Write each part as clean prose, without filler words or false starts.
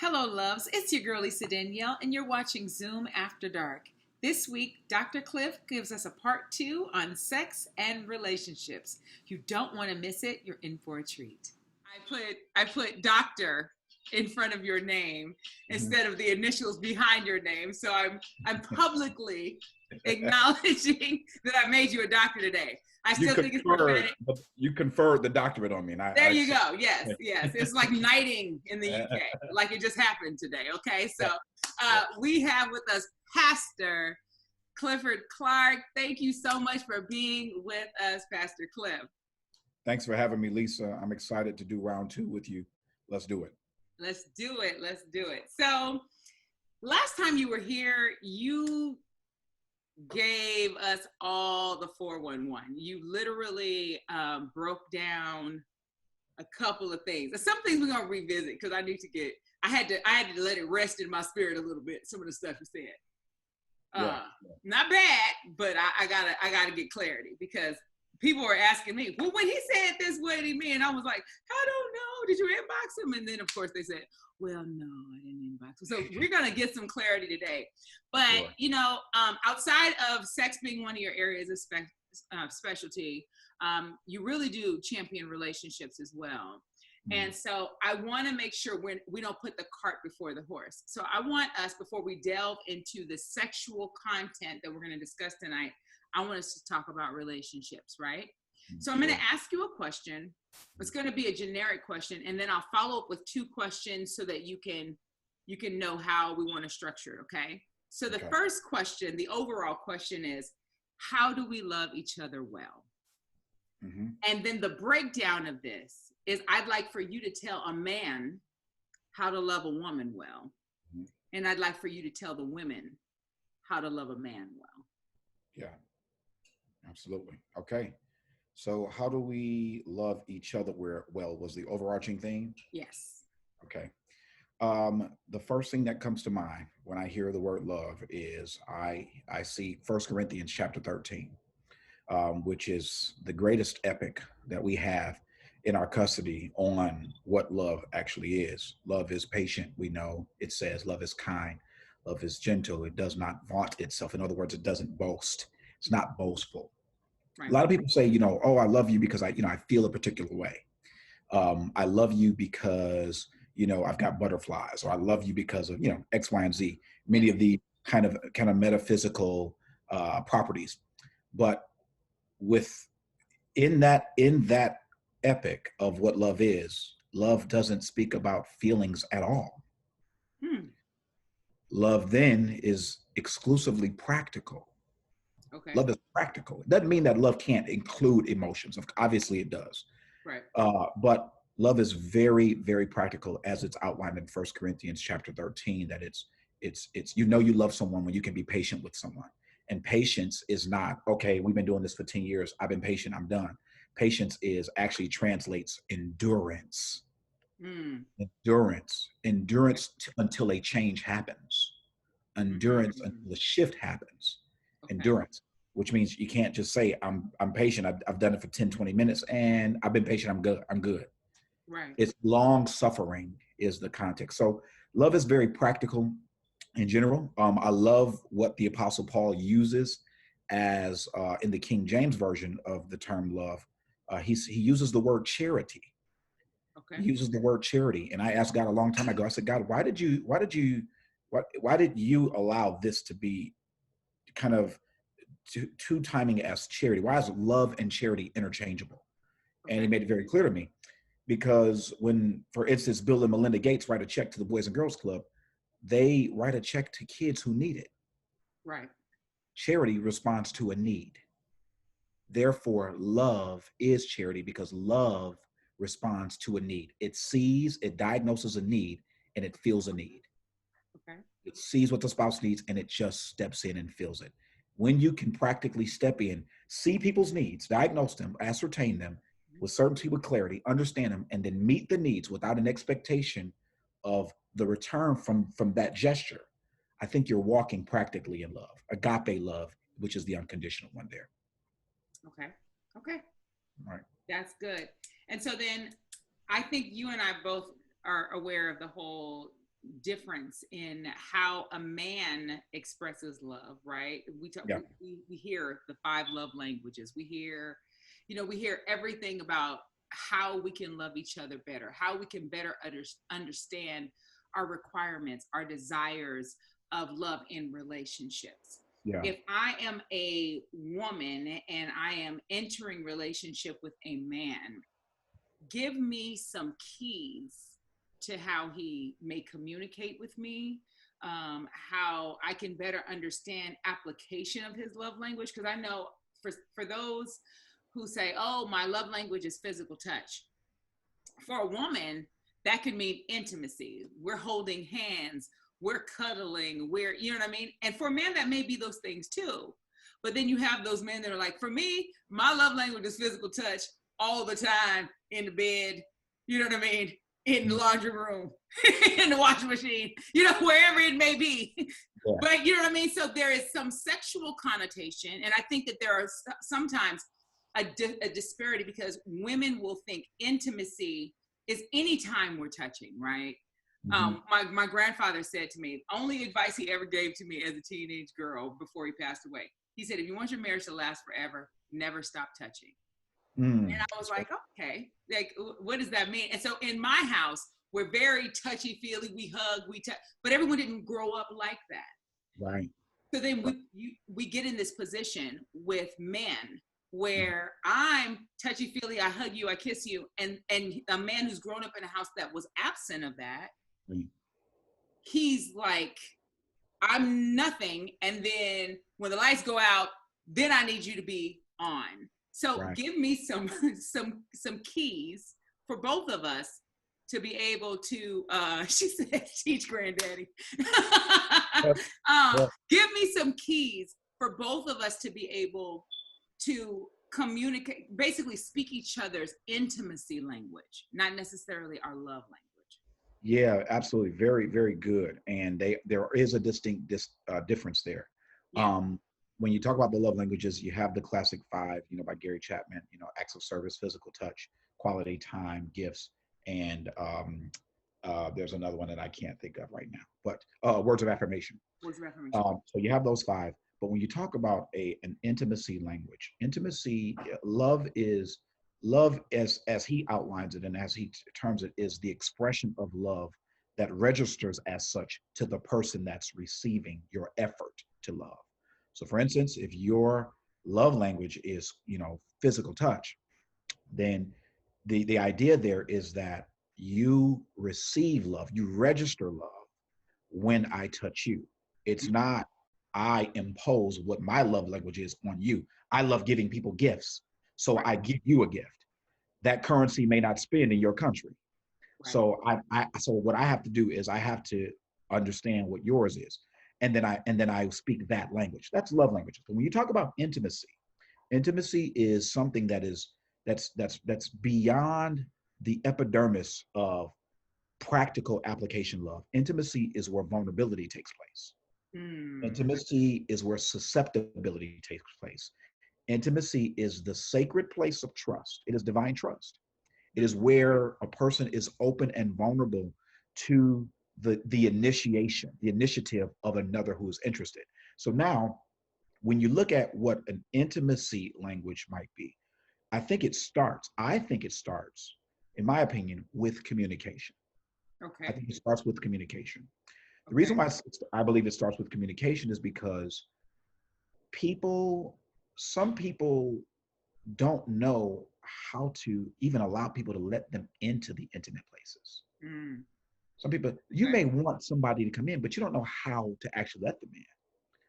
Hello, loves. It's your girl, Lisa Dannielle, and you're watching Zoom After Dark. This week, Dr. Cliff gives us a part 2 on sex and relationships. You don't want to miss it. You're in for a treat. I put doctor in front of your name instead of the initials behind your name. So I'm publicly acknowledging that I made you a doctor today. I still think it's prophetic. You conferred the doctorate on me. And there you go. Yes. It's like knighting in the UK, like it just happened today. Okay. So we have with us Pastor Clifford Clark. Thank you so much for being with us, Pastor Cliff. Thanks for having me, Lisa. I'm excited to do round 2 with you. Let's do it. Let's do it. So last time you were here, you gave us all the 411. You literally broke down a couple of things. Some things we're gonna revisit because I had to let it rest in my spirit a little bit. Some of the stuff you said, not bad, but I gotta get clarity because people were asking me, well, when he said this, what did he mean? And I was like, I don't know. Did you inbox him? And then of course they said, well, no, I didn't inbox him. So we're gonna get some clarity today. But sure. Outside of sex being one of your areas of specialty, you really do champion relationships as well. Mm-hmm. And so I want to make sure we don't put the cart before the horse. So I want us, before we delve into the sexual content that we're going to discuss tonight, I want us to talk about relationships, right? So I'm going to ask you a question. It's going to be a generic question, and then I'll follow up with 2 questions so that you can know how we want to structure it, okay? So the first question, the overall question is, how do we love each other well? Mm-hmm. And then the breakdown of this is, I'd like for you to tell a man how to love a woman well. Mm-hmm. And I'd like for you to tell the women how to love a man well. Yeah, absolutely. Okay. So how do we love each other well was the overarching theme? Yes. Okay. The first thing that comes to mind when I hear the word love is I see 1 Corinthians chapter 13, which is the greatest epic that we have in our custody on what love actually is. Love is patient. We know it says love is kind. Love is gentle. It does not vaunt itself. In other words, it doesn't boast. It's not boastful. Right. A lot of people say, oh, I love you because I feel a particular way. I love you because, I've got butterflies, or I love you because of, X, Y, and Z, many of the kind of metaphysical properties. But in that epic of what love is, love doesn't speak about feelings at all. Love then is exclusively practical. Okay. Love is practical. It doesn't mean that love can't include emotions. Obviously it does. Right. But love is very, very practical, as it's outlined in 1 Corinthians chapter 13, that it's you love someone when you can be patient with someone. And patience is not, okay, we've been doing this for 10 years. I've been patient, I'm done. Patience actually translates endurance. Endurance until a change happens. Endurance until the shift happens. Okay. Endurance, which means you can't just say, I'm patient. I've done it for 10, 20 minutes and I've been patient. I'm good. Right. It's long suffering is the context. So love is very practical in general. I love what the Apostle Paul uses as in the King James version of the term love. He uses the word charity. Okay. He uses the word charity. And I asked God a long time ago, I said, God, why did you allow this to be kind of two timing as charity? Why is love and charity interchangeable? Okay. And he made it very clear to me, because when, for instance, Bill and Melinda Gates write a check to the Boys and Girls Club, they write a check to kids who need it. Right. Charity responds to a need. Therefore, love is charity, because love responds to a need. It sees, it diagnoses a need, and it feels a need. Okay. It sees what the spouse needs, and it just steps in and fills it. When you can practically step in, see people's needs, diagnose them, ascertain them with certainty, with clarity, understand them, and then meet the needs without an expectation of the return from that gesture, I think you're walking practically in love, agape love, which is the unconditional one there. Okay. All right. That's good. And so then I think you and I both are aware of the whole difference in how a man expresses love, right? We talk, Yeah. we hear the five love languages. We hear, we hear everything about how we can love each other better, how we can better understand our requirements, our desires of love in relationships. Yeah. If I am a woman and I am entering relationship with a man, give me some keys to how he may communicate with me, how I can better understand application of his love language. Because I know for those who say, "Oh, my love language is physical touch," for a woman, that could mean intimacy. We're holding hands, we're cuddling, you know what I mean? And for men, that may be those things too. But then you have those men that are like, for me, my love language is physical touch all the time in the bed, you know what I mean? In the laundry room, in the washing machine, wherever it may be. Yeah. But you know what I mean? So there is some sexual connotation. And I think that there are sometimes a disparity because women will think intimacy is anytime we're touching, right? My grandfather said to me, only advice he ever gave to me as a teenage girl before he passed away. He said, if you want your marriage to last forever, never stop touching. And I was like, okay, like, what does that mean? And so in my house, we're very touchy-feely. We hug, we touch, but everyone didn't grow up like that. Right. So then we get in this position with men where I'm touchy-feely, I hug you, I kiss you, and a man who's grown up in a house that was absent of that, he's like, I'm nothing, and then when the lights go out, then I need you to be on. So give me some keys for both of us to be able to, she said, teach granddaddy. Give me some keys for both of us to be able to communicate, basically speak each other's intimacy language, not necessarily our love language. Yeah, absolutely. Very, very good. And there is a distinct difference there. Yeah. When you talk about the love languages, you have the classic five, by Gary Chapman, acts of service, physical touch, quality time, gifts, and there's another one that I can't think of right now, but words of affirmation. Words of affirmation. So you have those five. But when you talk about an intimacy language, love as he outlines it and as he terms it is the expression of love that registers as such to the person that's receiving your effort to love. So for instance, if your love language is, physical touch, then the idea there is that you receive love, you register love when I touch you. It's not I impose what my love language is on you. I love giving people gifts, so I give you a gift. That currency may not spend in your country. Right. So so what I have to do is I have to understand what yours is, and then I speak that language. That's love language. But when you talk about intimacy is something that's beyond the epidermis of practical application love. Intimacy is where vulnerability takes place. Intimacy is where susceptibility takes place. Intimacy is the sacred place of trust. It is divine trust. It is where a person is open and vulnerable to the initiative of another who is interested. So now, when you look at what an intimacy language might be, I think it starts, in my opinion, with communication. Okay. I think it starts with communication. The reason why I believe it starts with communication is because some people don't know how to even allow people to let them into the intimate places. Some people, you may want somebody to come in, but you don't know how to actually let them in.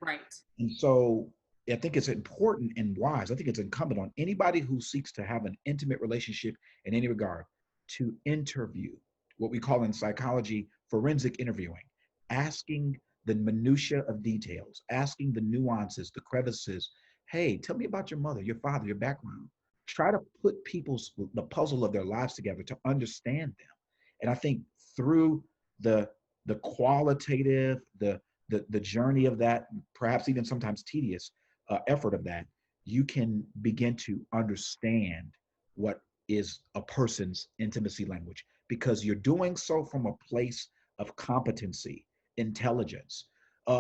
Right. And so I think it's important and wise. I think it's incumbent on anybody who seeks to have an intimate relationship in any regard to interview, what we call in psychology forensic interviewing, asking the minutia of details, asking the nuances, the crevices. Hey, tell me about your mother, your father, your background. Try to put the puzzle of their lives together to understand them. And I think through the qualitative, the journey of that, perhaps even sometimes tedious effort of that, you can begin to understand what is a person's intimacy language, because you're doing so from a place of competency, intelligence.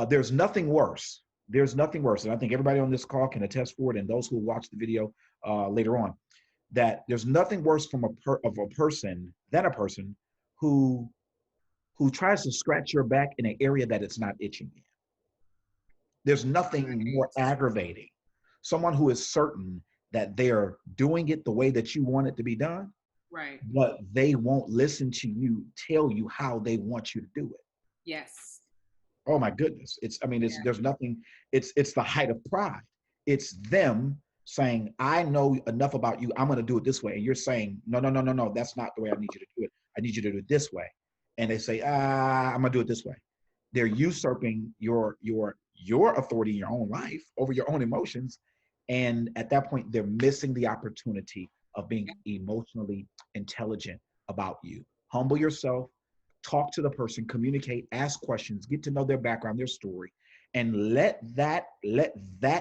There's nothing worse. There's nothing worse. And I think everybody on this call can attest for it, and those who will watch the video later on, that there's nothing worse from a person than a person who tries to scratch your back in an area that it's not itching in. There's nothing more aggravating. Someone who is certain that they're doing it the way that you want it to be done, Right. but they won't listen to you tell you how they want you to do it. Yes. Oh my goodness. There's nothing, it's the height of pride. It's them saying, I know enough about you, I'm gonna do it this way. And you're saying, no, no, no, no, no, that's not the way I need you to do it. I need you to do it this way. And they say, I'm gonna do it this way. They're usurping your authority in your own life over your own emotions. And at that point, they're missing the opportunity of being emotionally intelligent about you. Humble yourself, talk to the person, communicate, ask questions, get to know their background, their story, and let that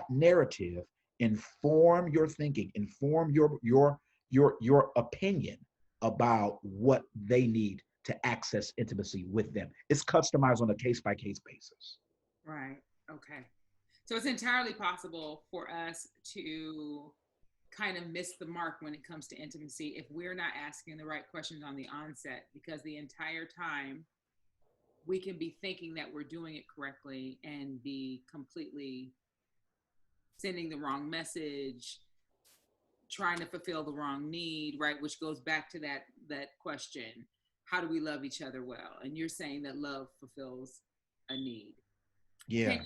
narrative inform your thinking, inform your opinion about what they need to access intimacy with them. It's customized on a case-by-case basis. Right. Okay. So it's entirely possible for us to kind of miss the mark when it comes to intimacy if we're not asking the right questions on the onset, because the entire time we can be thinking that we're doing it correctly and be completely sending the wrong message, trying to fulfill the wrong need, right? Which goes back to that question, how do we love each other well? And you're saying that love fulfills a need. Yeah.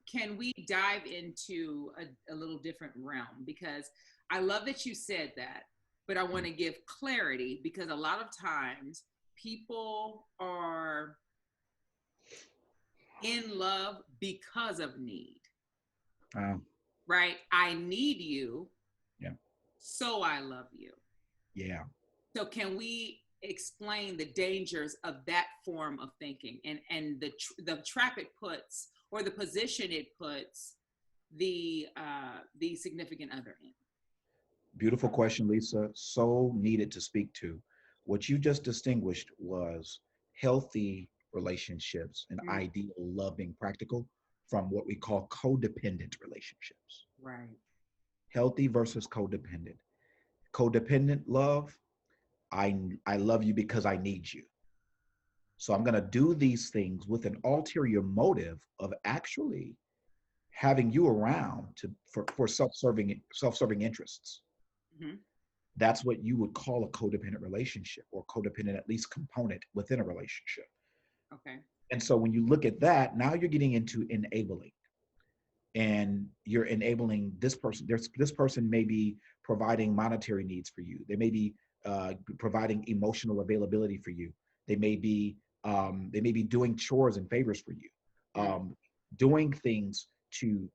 Can we dive into a little different realm? Because I love that you said that, but I want to give clarity, because a lot of times people are in love because of need. Right? I need you. Yeah. So I love you. Yeah. So can we explain the dangers of that form of thinking and the trap it puts, or the position it puts the significant other in? Beautiful question, Lisa. So needed to speak to. What you just distinguished was healthy relationships and ideal love being practical from what we call codependent relationships. Right. Healthy versus codependent. Codependent love, I love you because I need you. So I'm going to do these things with an ulterior motive of actually having you around for self-serving interests. Mm-hmm. That's what you would call a codependent relationship, or codependent at least component within a relationship. Okay. And so when you look at that, now you're getting into enabling, and you're enabling this person. This person may be providing monetary needs for you. They may be providing emotional availability for you. They may be doing chores and favors for you, doing things to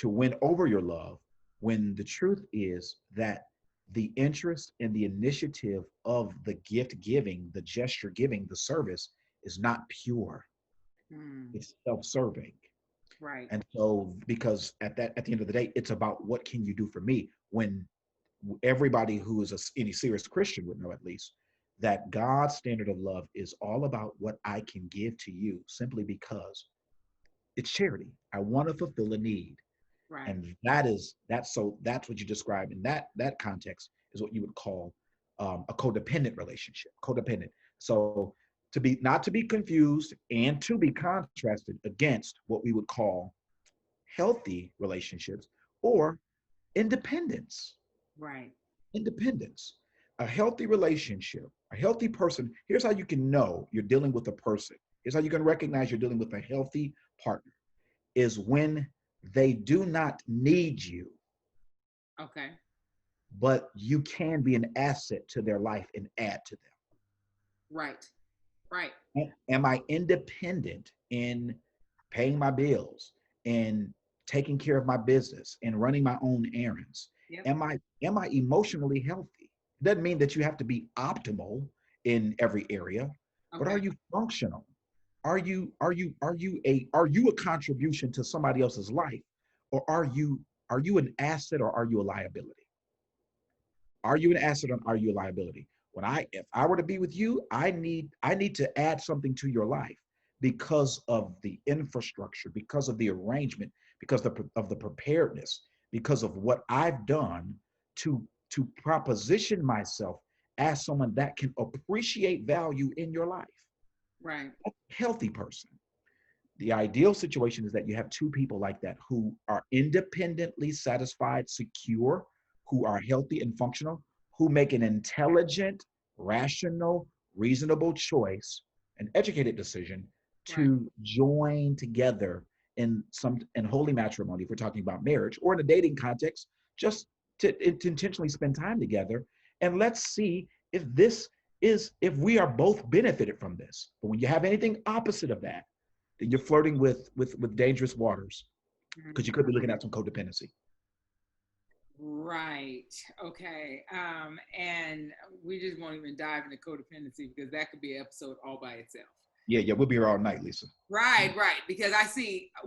win over your love. When the truth is that the interest and the initiative of the gift giving, the gesture giving, the service is not pure. It's self-serving. Right. And so, because at the end of the day, it's about what can you do for me, when everybody who is any serious Christian would know, at least, that God's standard of love is all about what I can give to you, simply because it's charity. I want to fulfill a need. Right. And that's what you describe in that context is what you would call a codependent relationship. Codependent. So not to be confused and to be contrasted against what we would call healthy relationships or independence. Right. Independence. A healthy relationship, a healthy person. Here's how you can know you're dealing with a person. Here's how you can recognize you're dealing with a healthy partner, is when they do not need you. Okay. But you can be an asset to their life and add to them. Right. Right. Am I independent in paying my bills and taking care of my business and running my own errands? Yep. Am I emotionally healthy? It doesn't mean that you have to be optimal in every area, but are you functional? Are you a contribution to somebody else's life, or are you an asset, or are you a liability? Are you an asset, or are you a liability? if I were to be with you, I need to add something to your life because of the infrastructure, because of the arrangement, because of the preparedness, because of what I've done to proposition myself as someone that can appreciate value in your life. Right. A healthy person. The ideal situation is that you have two people like that who are independently satisfied, secure, who are healthy and functional, who make an intelligent, rational, reasonable choice, an educated decision Right. to join together in holy matrimony, if we're talking about marriage, or in a dating context, just to intentionally spend time together. And let's see if we are both benefited from this. But when you have anything opposite of that, then you're flirting with dangerous waters, because you could be looking at some codependency. Right. Okay. And we just won't even dive into codependency because that could be an episode all by itself. Yeah, we'll be here all night, Lisa. Right. Because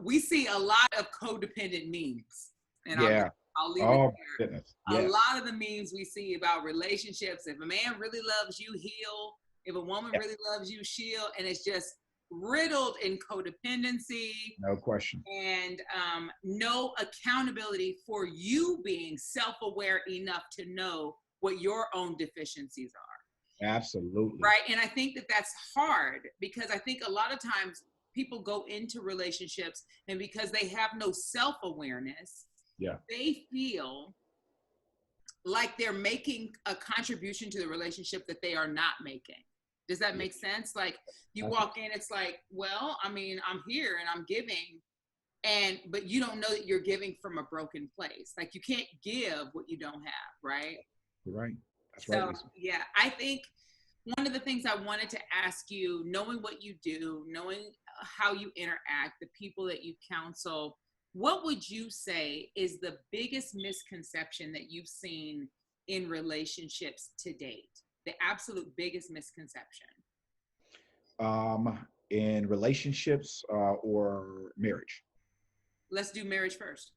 we see a lot of codependent memes, and Yeah. I'll leave Oh, it there. goodness. A Yes. lot of the memes we see about relationships, if a man really loves you, heal. If a woman really loves you, shield. And it's just riddled in codependency. No question. And no accountability for you being self-aware enough to know what your own deficiencies are. Absolutely. Right. And I think that that's hard because I think a lot of times people go into relationships and because they have no self-awareness, they feel like they're making a contribution to the relationship that they are not making. Does that make sense? Like you walk in, it's like, well, I mean, I'm here and I'm giving, but you don't know that you're giving from a broken place. Like you can't give what you don't have, right? You're right. That's right, Lisa. Yeah, I think one of the things I wanted to ask you, knowing what you do, knowing how you interact, the people that you counsel, what would you say is the biggest misconception that you've seen in relationships to date? The absolute biggest misconception? In relationships or marriage? Let's do marriage first.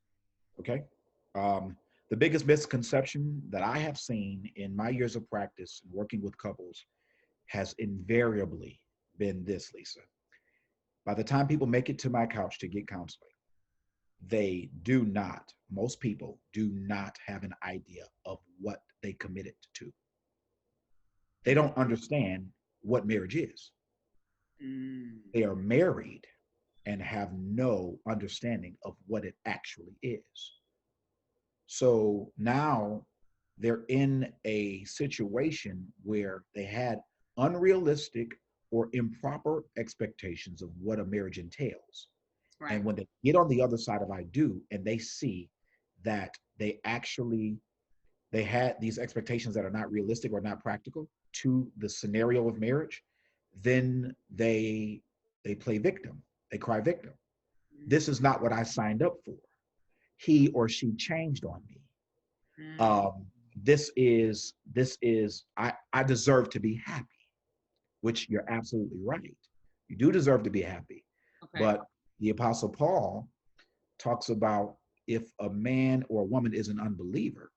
Okay. The biggest misconception that I have seen in my years of practice and working with couples has invariably been this, Lisa. By the time people make it to my couch to get counseling, most people do not have an idea of what they committed to. They don't understand what marriage is. They are married and have no understanding of what it actually is. So now they're in a situation where they had unrealistic or improper expectations of what a marriage entails. Right. And when they get on the other side of I do, and they see that they had these expectations that are not realistic or not practical to the scenario of marriage, then they play victim. They cry victim. This is not what I signed up for. He or she changed on me. I deserve to be happy, which you're absolutely right. You do deserve to be happy. Okay. But the Apostle Paul talks about if a man or a woman is an unbeliever,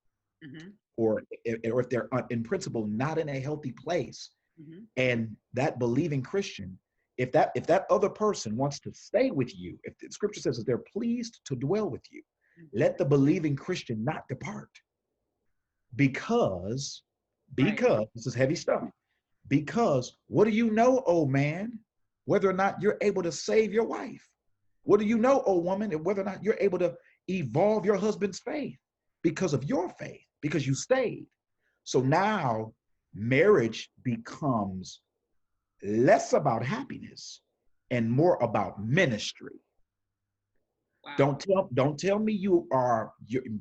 or if they're in principle not in a healthy place, and that believing Christian, if that other person wants to stay with you, if the scripture says that they're pleased to dwell with you, let the believing Christian not depart. Because this is heavy stuff. Because what do you know, oh man, whether or not you're able to save your wife? What do you know, oh woman, and whether or not you're able to evolve your husband's faith because of your faith, because you stayed? So now marriage becomes less about happiness and more about ministry. Wow. Don't tell me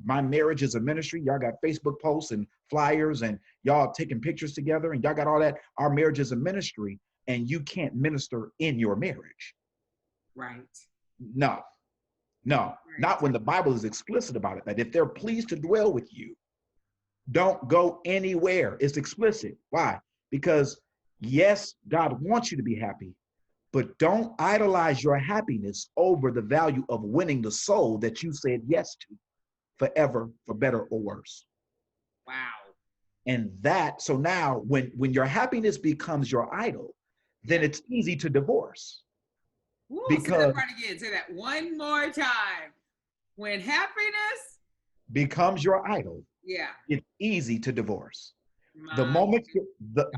my marriage is a ministry. Y'all got Facebook posts and flyers and y'all taking pictures together and y'all got all that. Our marriage is a ministry and you can't minister in your marriage. Right. No, right. Not when the Bible is explicit about it, that if they're pleased to dwell with you, don't go anywhere. It's explicit. Why? Because yes, God wants you to be happy, but don't idolize your happiness over the value of winning the soul that you said yes to forever, for better or worse. Wow. And so now when your happiness becomes your idol, then Yeah. it's easy to divorce. Woo, say that Because part again. Say that one more time. When happiness, becomes your idol, yeah. it's easy to divorce. The My, moment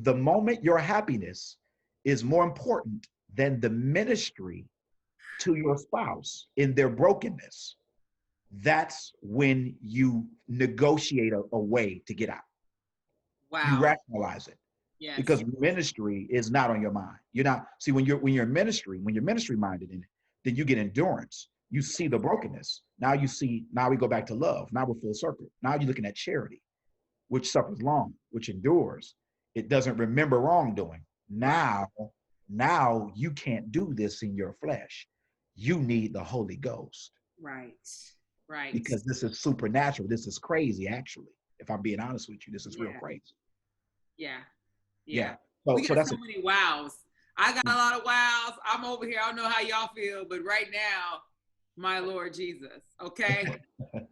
the moment your happiness is more important than the ministry to your spouse in their brokenness, that's when you negotiate a way to get out. You wow. rationalize it Yes. because ministry is not on your mind. You're not see when you're in ministry, when you're ministry minded in it, then you get endurance. You see the brokenness. Now we go back to love. Now we're full circle. Now you're looking at charity, which suffers long, which endures. It doesn't remember wrongdoing. Right. Now you can't do this in your flesh. You need the Holy Ghost Right. Right. because this is supernatural. This is crazy, actually. If I'm being honest with you, this is real Yeah. crazy. Yeah. Yeah. Yeah. We So got that's so many wows. I got a lot of wows. I'm over here. I don't know how y'all feel, but right now, my Lord Jesus. Okay.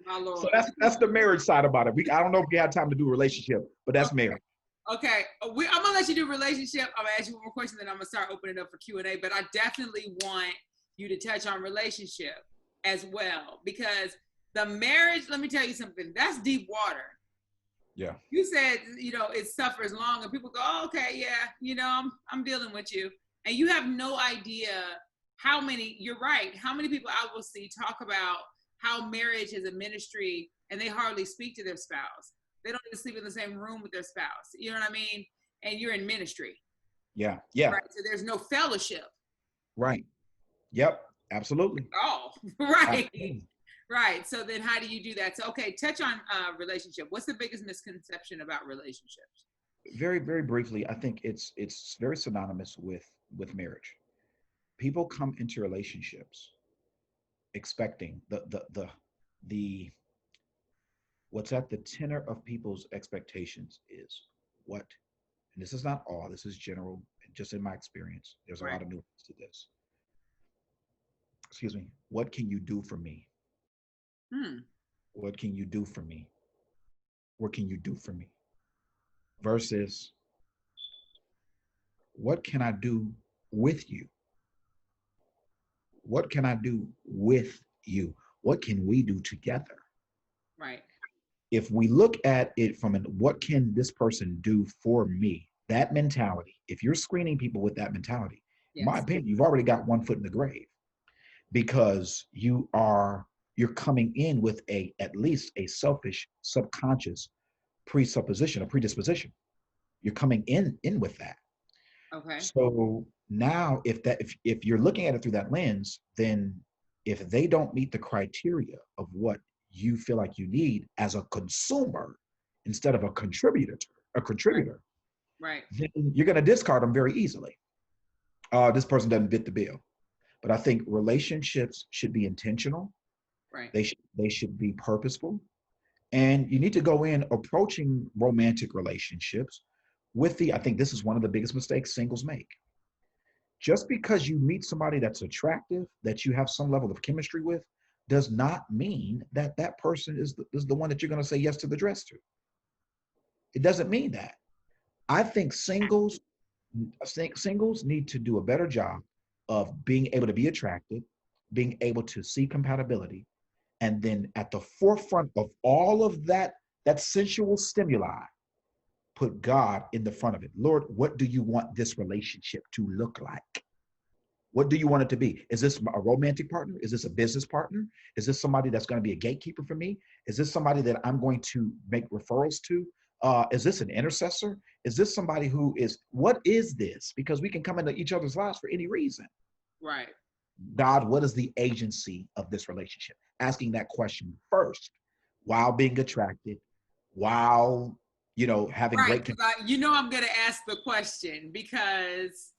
My so Lord. that's the marriage side about it. I don't know if we have time to do a relationship, but that's marriage. Okay, I'm gonna let you do relationship. I'm gonna ask you one more question, then I'm gonna start opening up for Q&A. But I definitely want you to touch on relationship as well, because the marriage. Let me tell you something. That's deep water. Yeah. You said it suffers long, and people go, oh, okay, yeah, I'm dealing with you, and you have no idea how many. You're right. How many people I will see talk about how marriage is a ministry, and they hardly speak to their spouse. They don't even sleep in the same room with their spouse. You know what I mean? And you're in ministry. Yeah. Yeah. Right. So there's no fellowship. Right. Yep. Absolutely. Oh, right. Absolutely. Right. So then how do you do that? So, okay, touch on relationship. What's the biggest misconception about relationships? Very, very briefly, I think it's very synonymous with marriage. People come into relationships expecting the what's at the tenor of people's expectations is what, and this is not all, this is general, just in my experience, there's a Right. lot of nuance to this. Excuse me. What can you do for me? Hmm. What can you do for me? What can you do for me? Versus what can I do with you? What can I do with you? What can we do together? Right. If we look at it from what can this person do for me, that mentality, if you're screening people with that mentality, in my Yes. opinion, you've already got one foot in the grave because you're coming in with at least a selfish subconscious presupposition, a predisposition. You're coming in with that. Okay. So now if you're looking at it through that lens, then if they don't meet the criteria of what you feel like you need as a consumer instead of Right. a contributor, Right. then you're going to discard them very easily. This person doesn't fit the bill. But I think relationships should be intentional. Right. They should be purposeful. And you need to go in approaching romantic relationships I think this is one of the biggest mistakes singles make. Just because you meet somebody that's attractive, that you have some level of chemistry with, does not mean that that person is the one that you're going to say yes to the dress to. It doesn't mean that. I think singles need to do a better job of being able to be attracted, being able to see compatibility, and then at the forefront of all of that sensual stimuli, put God in the front of it. Lord, what do you want this relationship to look like? What do you want it to be? Is this a romantic partner? Is this a business partner? Is this somebody that's going to be a gatekeeper for me? Is this somebody that I'm going to make referrals to? Is this an intercessor? Is this somebody what is this? Because we can come into each other's lives for any reason. Right. God, what is the agency of this relationship? Asking that question first while being attracted, while, having Right. great. Because I'm going to ask the question because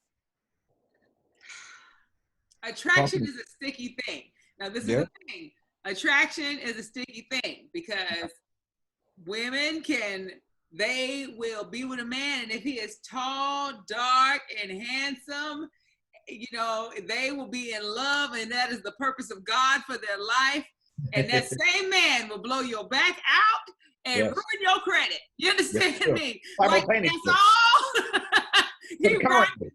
attraction is a sticky thing. Now, this is Yeah. the thing. Attraction is a sticky thing because they will be with a man, and if he is tall, dark, and handsome, they will be in love, and that is the purpose of God for their life. And that same man will blow your back out, and Yes. ruin your credit. You understand Yes, me? Like simultaneously. that's all he brought. Concurrently.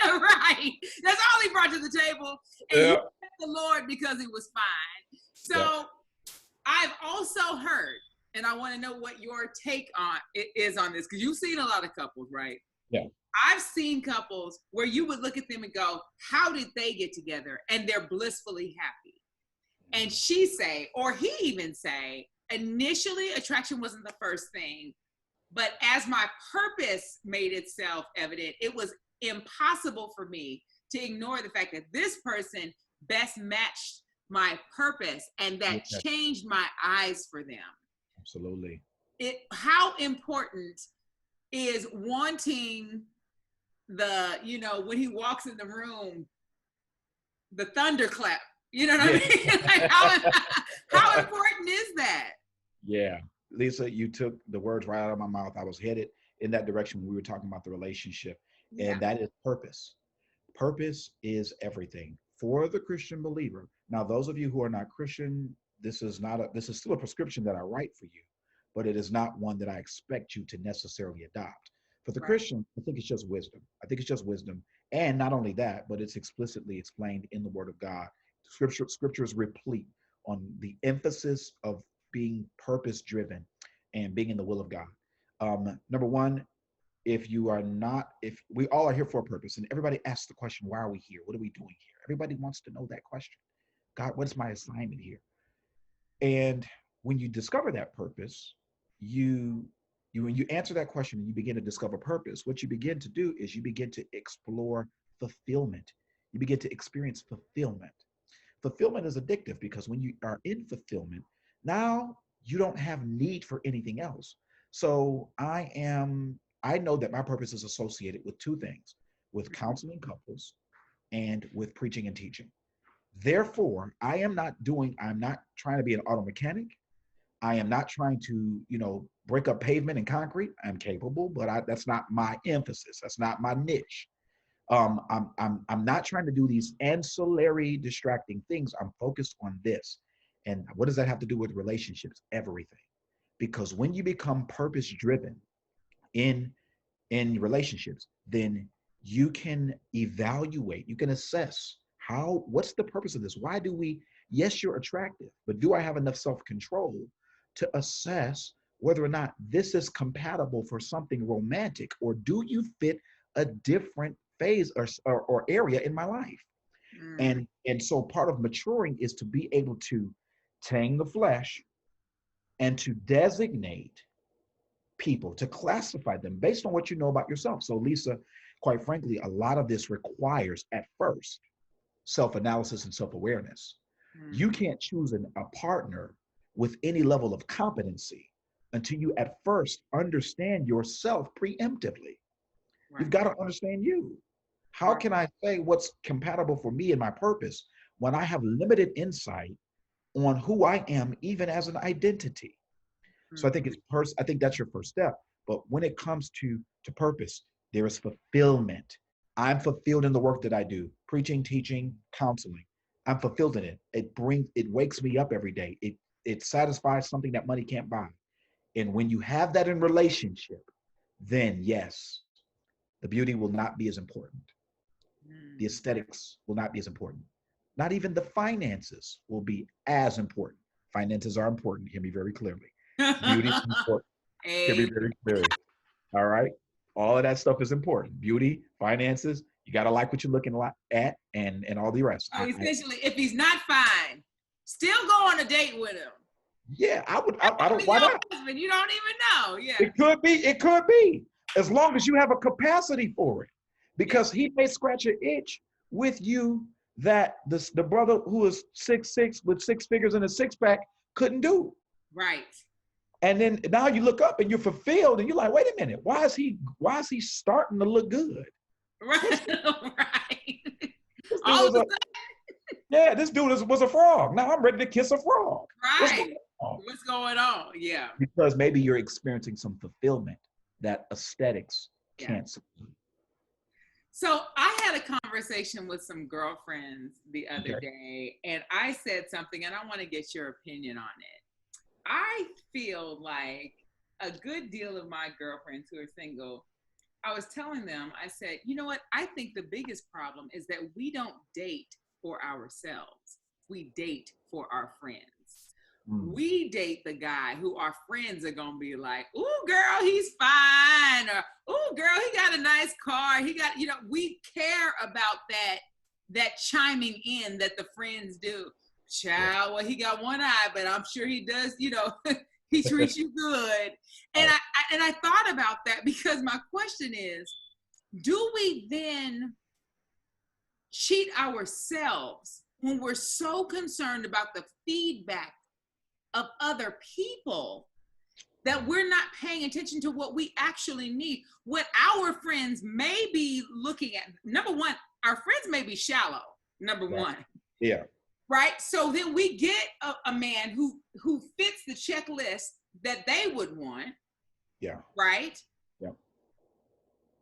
Right. That's all he brought to the table. And he Yeah. thanked the Lord because he was fine. So Yeah. I've also heard, and I want to know what your take on is on this, because you've seen a lot of couples, right? Yeah. I've seen couples where you would look at them and go, how did they get together? And they're blissfully happy. And she say, or he even say, initially attraction wasn't the first thing, but as my purpose made itself evident, it was impossible for me to ignore the fact that this person best matched my purpose, and that Yeah. changed my eyes for them. Absolutely. How important is wanting the, when he walks in the room, the thunderclap, you know what I mean? Like how important is that? Yeah. Lisa, you took the words right out of my mouth. I was headed in that direction when we were talking about the relationship, and that is purpose. Purpose is everything for the Christian believer. Now, those of you who are not Christian, this is still a prescription that I write for you, but it is not one that I expect you to necessarily adopt. For the Christian, I think it's just wisdom. I think it's just wisdom. And not only that, but it's explicitly explained in the Word of God. Scripture is replete on the emphasis of being purpose driven and being in the will of God. Number one, if we all are here for a purpose, and everybody asks the question, why are we here? What are we doing here? Everybody wants to know that question. God, what's my assignment here? And when you discover that purpose, when you answer that question and you begin to discover purpose, what you begin to do is you begin to explore fulfillment. You begin to experience fulfillment. Fulfillment is addictive because when you are in fulfillment, now you don't have need for anything else. So I know that my purpose is associated with two things, with counseling couples and with preaching and teaching. Therefore, I'm not trying to be an auto mechanic. I am not trying to, break up pavement and concrete. I'm capable, but that's not my emphasis. That's not my niche. I'm not trying to do these ancillary distracting things. I'm focused on this. And what does that have to do with relationships? Everything. Because when you become purpose driven in relationships, then you can evaluate, you can assess what's the purpose of this? Yes, you're attractive, but do I have enough self-control to assess whether or not this is compatible for something romantic, or do you fit a different phase or area in my life? And so part of maturing is to be able to tame the flesh and to designate people, to classify them based on what you know about yourself. So Lisa, quite frankly, a lot of this requires at first self-analysis and self-awareness. You can't choose a partner with any level of competency until you at first understand yourself preemptively. You've got to understand you. How can I say what's compatible for me and my purpose when I have limited insight on who I am, even as an identity? So I think that's your first step. But when it comes to purpose, there is fulfillment. I'm fulfilled in the work that I do, preaching, teaching, counseling. I'm fulfilled in it. It wakes me up every day. It satisfies something that money can't buy. And when you have that in relationship, then yes, the beauty will not be as important. The aesthetics will not be as important. Not even the finances will be as important. Finances are important, hear me very clearly. Beauty is important, hear me very clearly. All right? All of that stuff is important. Beauty, finances, you got to like what you're looking at, and all the rest. So essentially, if he's not fine, still go on a date with him. Yeah, I would. I don't. Why not? Husband, you don't even know. Yeah. It could be. It could be. As long as you have a capacity for it, because he may scratch an itch with you that the brother who is 6'6" with six figures in a six pack couldn't do. Right. And then now you look up and you're fulfilled, and you're like, wait a minute, why is he starting to look good? Right. Right. Yeah, this dude was a frog. Now I'm ready to kiss a frog. Right. What's going on? Yeah. Because maybe you're experiencing some fulfillment that aesthetics can't supply. So I had a conversation with some girlfriends the other day, and I said something, and I want to get your opinion on it. I feel like a good deal of my girlfriends who are single, I was telling them, I said, you know what? I think the biggest problem is that we don't date for ourselves. We date for our friends. Mm, We date the guy who our friends are gonna be like, "Ooh, girl, he's fine," or "Ooh, girl, he got a nice car. He got," we care about that chiming in that the friends do. yeah. Child, well, he got one eye, but I'm sure he does. He treats you good. And Right. I thought about that because my question is, do we then cheat ourselves when we're so concerned about the feedback of other people that we're not paying attention to what we actually need, what our friends may be looking at? Number one, our friends may be shallow, number Right. one, Yeah. right? So then we get a man who fits the checklist that they would want, Yeah. right? Yeah.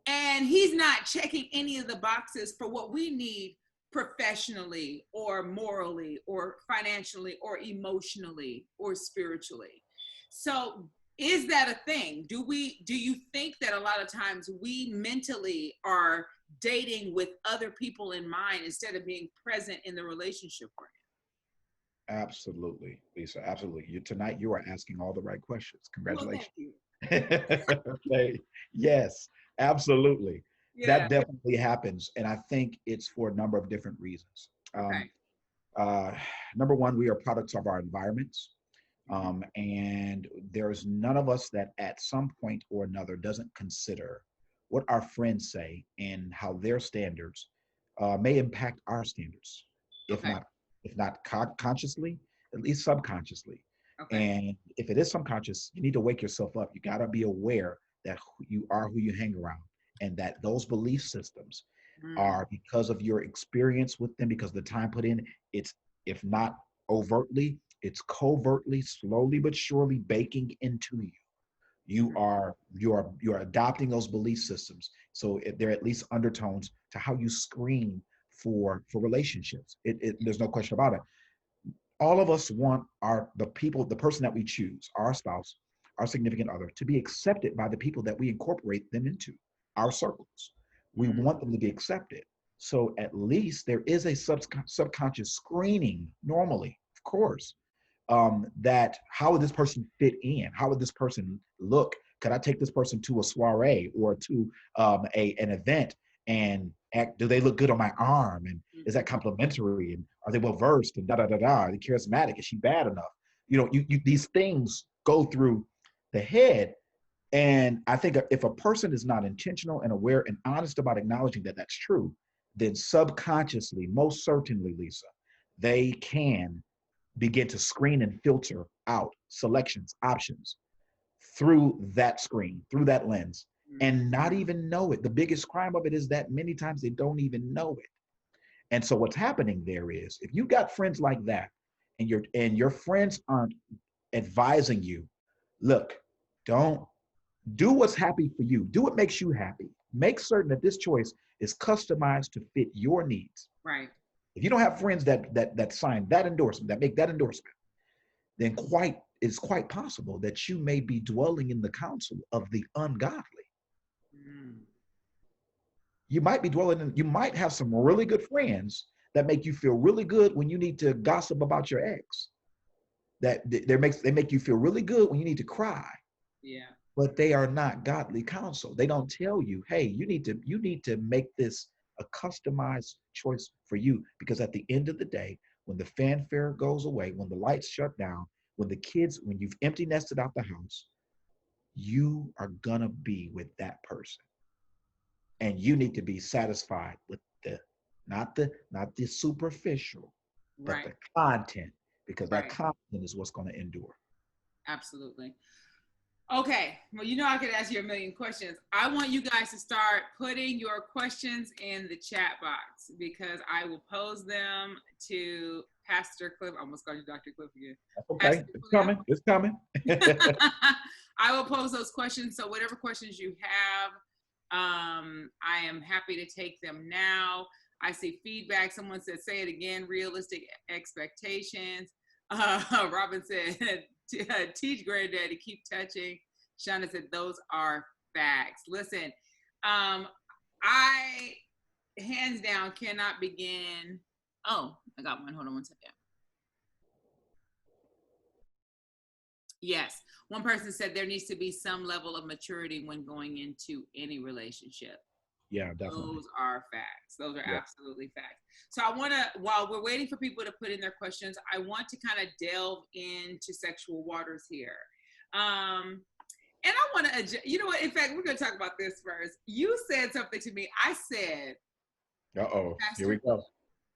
And he's not checking any of the boxes for what we need professionally or morally or financially or emotionally or spiritually. So is that a thing? Do you think that a lot of times we mentally are dating with other people in mind instead of being present in the relationship we're Absolutely, Lisa. Absolutely. Tonight you are asking all the right questions. in? Well, Congratulations. thank you. Okay. Yes, absolutely. That Yeah. definitely happens. And I think it's for a number of different reasons. Um, Okay. uh, Number one, we are products of our environments. Mm-hmm. And there's none of us that at some point or another doesn't consider what our friends say and how their standards may impact our standards, if Okay. not consciously, at least subconsciously. Okay. And if it is subconscious, you need to wake yourself up. You got to be aware that you are who you hang around, and that those belief systems Mm, are because of your experience with them, because of the time put in. It's, if not overtly, it's covertly, slowly but surely baking into you. mhm. You are adopting those belief systems. So there are at least undertones to how you screen for relationships. There's no question about it. All of us want the person that we choose, our spouse, our significant other, to be accepted by the people that we incorporate them into our circles. We Mm, want them to be accepted. So at least there is a subconscious screening normally, of course, that how would this person fit in? How would this person look? Could I take this person to a soiree or to an event and act? Do they look good on my arm? And is that mhm. complimentary? And are they well versed? And da da da da. Are they charismatic? Is she bad enough? These things go through the head. And I think if a person is not intentional and aware and honest about acknowledging that that's true, then subconsciously, most certainly, Lisa, they can begin to screen and filter out selections, options through that screen, through that lens, Mm, and not even know it. The biggest crime of it is that many times they don't even know it. And so what's happening there is, if you got friends like that, and your friends aren't advising you, look, don't do what's happy for you. Do what makes you happy. Make certain that this choice is customized to fit your needs. right. If you don't have friends that sign that endorsement, that make that endorsement, then it's quite possible that you may be dwelling in the counsel of the ungodly. Mm, You might have some really good friends that make you feel really good when you need to gossip about your ex. They make you feel really good when you need to cry, yeah. but they are not godly counsel. They don't tell you, hey, you need to make this a customized choice for you, because at the end of the day, when the fanfare goes away, when the lights shut down, when you've empty nested out the house, you are gonna be with that person, and you need to be satisfied with the not the superficial, but Right. the content, because that Right. content is what's going to endure. Absolutely. Okay. Well, I could ask you a million questions. I want you guys to start putting your questions in the chat box because I will pose them to Pastor Cliff. I almost called you Dr. Cliff again. That's okay. Pastor It's Cliff. coming. It's coming. I will pose those questions. So whatever questions you have, I am happy to take them now. I see feedback. Someone said, say it again, realistic expectations. Robin said, Teach granddaddy, keep touching. Shauna said, those are facts. Listen, I hands down cannot begin. Oh, I got one. Hold on one second. Yes. One person said there needs to be some level of maturity when going into any relationship. Yeah, definitely. Those are facts. Those are Yeah. absolutely facts. So I want to, while we're waiting for people to put in their questions, I want to kind of delve into sexual waters here. And I want to, you know what? In fact, we're going to talk about this first. You said something to me. I said, Uh-oh, here we Pastor go. Cliff.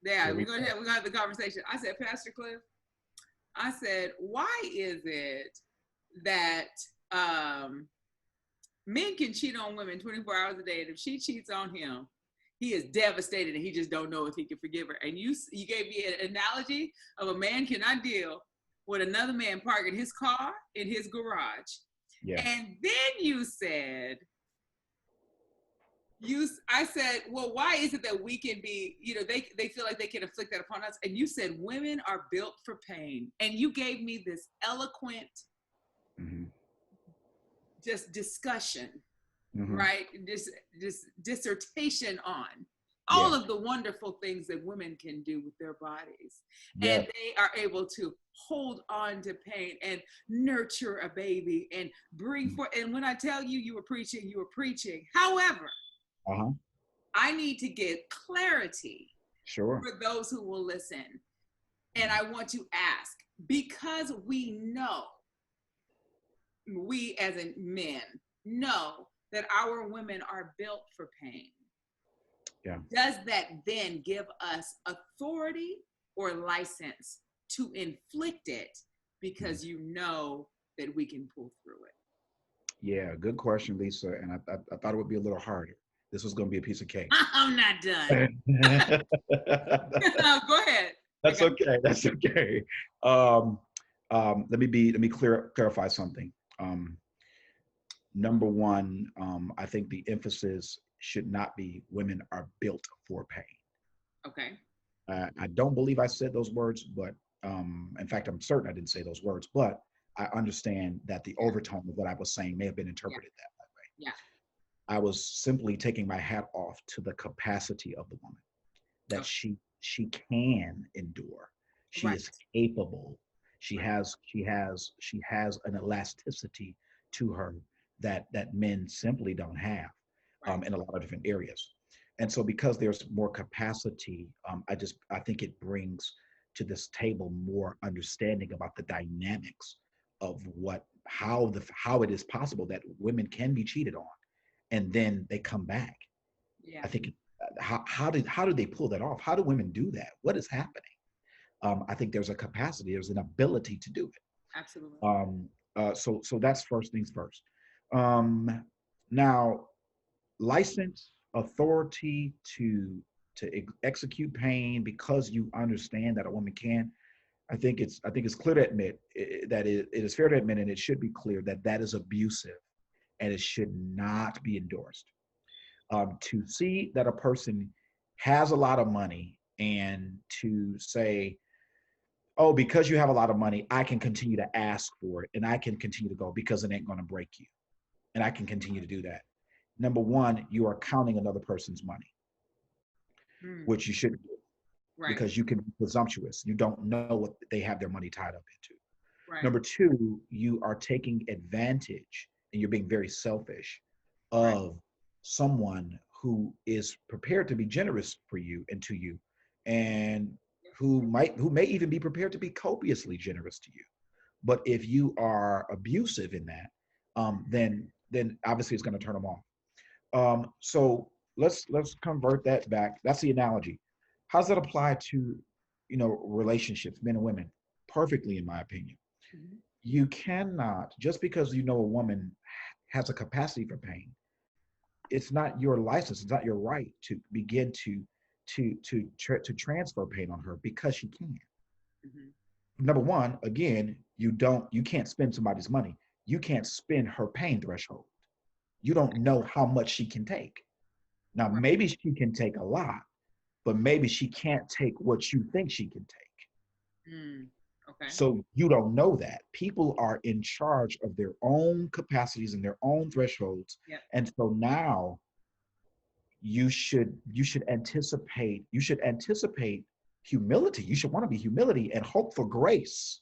Yeah, Here we're we going to have the conversation. I said, Pastor Cliff, I said, why is it that men can cheat on women 24 hours a day, and if she cheats on him, he is devastated and he just don't know if he can forgive her? And you gave me an analogy of a man cannot deal with another man parking his car in his garage. Yeah. And then you said, I said, well, why is it that we can be, they feel like they can inflict that upon us? And you said women are built for pain. And you gave me this eloquent, just discussion, right? This dissertation on all of the wonderful things that women can do with their bodies. And they are able to hold on to pain and nurture a baby and bring forth. And when I tell you, you were preaching. However, I need to get clarity for those who will listen. And I want to ask, because we know, we as in men know that our women are built for pain. Yeah. Does that then give us authority or license to inflict it because you know that we can pull through it? Yeah, good question, Lisa. And I thought it would be a little harder. This was going to be a piece of cake. I'm not done. Go ahead. That's okay. That's okay. Let me clarify something. Number one, I think the emphasis should not be women are built for pain. Okay. I don't believe I said those words, but in fact, I'm certain I didn't say those words, but I understand that the overtone of what I was saying may have been interpreted that way. Yeah. I was simply taking my hat off to the capacity of the woman, that she can endure. She is capable. She has an elasticity to her that men simply don't have in a lot of different areas. And so because there's more capacity, I think it brings to this table more understanding about the dynamics of how it is possible that women can be cheated on and then they come back. Yeah. I think how do they pull that off? How do women do that? What is happening? I think there's a capacity, there's an ability to do it. Absolutely. So that's first things first. Now, license, authority to execute pain because you understand that a woman can. I think it's clear to admit that it is fair to admit, and it should be clear that is abusive, and it should not be endorsed. To see that a person has a lot of money and to say, oh, because you have a lot of money, I can continue to ask for it and I can continue to go because it ain't going to break you. And I can continue to do that. Number one, you are counting another person's money, which you shouldn't do because you can be presumptuous. You don't know what they have their money tied up into. Right. Number two, you are taking advantage and you're being very selfish of someone who is prepared to be generous for you and to you, and who may even be prepared to be copiously generous to you. But if you are abusive in that, then obviously it's going to turn them off. So let's convert that back. That's the analogy. How does that apply to relationships, men and women? Perfectly, in my opinion. Mm-hmm. You cannot, just because you know a woman has a capacity for pain, it's not your license, it's not your right to begin to transfer pain on her because she can. Mm-hmm. Number one, again, you can't spend somebody's money. You can't spend her pain threshold. You don't know how much she can take. Now, maybe she can take a lot, but maybe she can't take what you think she can take. Okay. So you don't know that. People are in charge of their own capacities and their own thresholds. Yep. And so now you should anticipate humility. You should want to be humility and hope for grace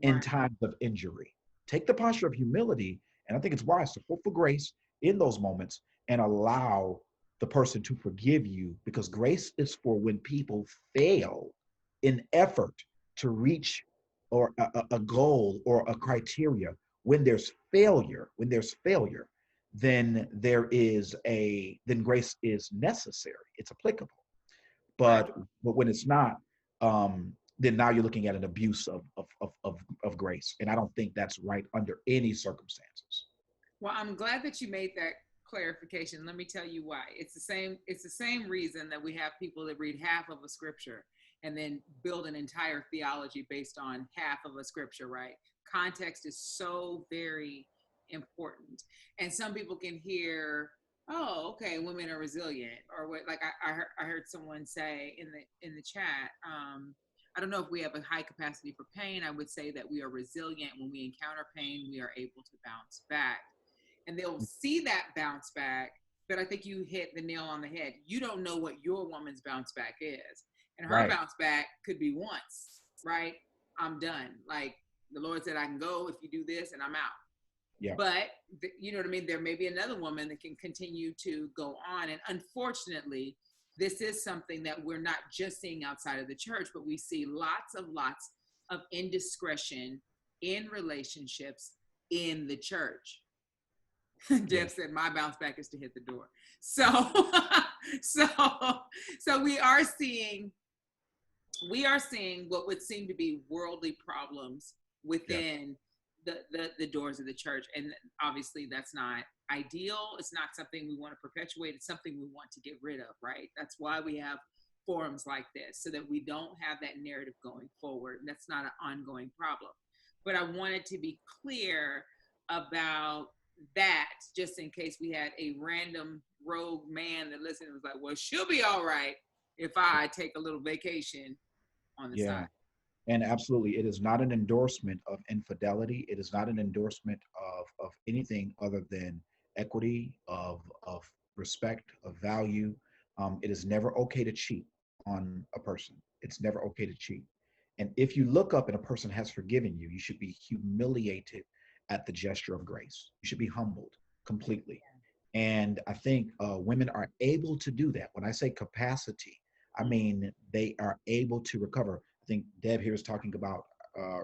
in Right. times of injury. Take the posture of humility, and I think it's wise to hope for grace in those moments and allow the person to forgive you, because grace is for when people fail in effort to reach or a goal or a criteria. When there's failure, then grace is necessary. It's applicable. Right. But when it's not, then now you're looking at an abuse of grace. And I don't think that's right under any circumstances. Well, I'm glad that you made that clarification. Let me tell you why. It's the same reason that we have people that read half of a scripture and then build an entire theology based on half of a scripture, right? Context is so very important. And some people can hear, oh, okay, women are resilient, or what, like I heard someone say in the chat, I don't know if we have a high capacity for pain. I would say that we are resilient. When we encounter pain, we are able to bounce back, and they'll see that bounce back. But I think you hit the nail on the head. You don't know what your woman's bounce back is. And her Right. bounce back could be once, right? I'm done. Like the Lord said, I can go if you do this, and I'm out. Yeah. But you know what I mean? There may be another woman that can continue to go on. And unfortunately, this is something that we're not just seeing outside of the church, but we see lots of indiscretion in relationships in the church. Deb said, "My bounce back is to hit the door." So, so, so we are seeing what would seem to be worldly problems within the doors of the church, and obviously that's not ideal. It's not something we want to perpetuate. It's something we want to get rid of, right? That's why we have forums like this, so that we don't have that narrative going forward. And that's not an ongoing problem. But I wanted to be clear about that, just in case we had a random rogue man that listened and was like, well, she'll be all right if I take a little vacation on the Yeah. side. And absolutely, it is not an endorsement of infidelity. It is not an endorsement of anything other than equity, of respect, of value. It is never okay to cheat on a person. It's never okay to cheat. And if you look up and a person has forgiven you, you should be humiliated at the gesture of grace. You should be humbled completely. And I think women are able to do that. When I say capacity, I mean they are able to recover. I think Deb here is talking about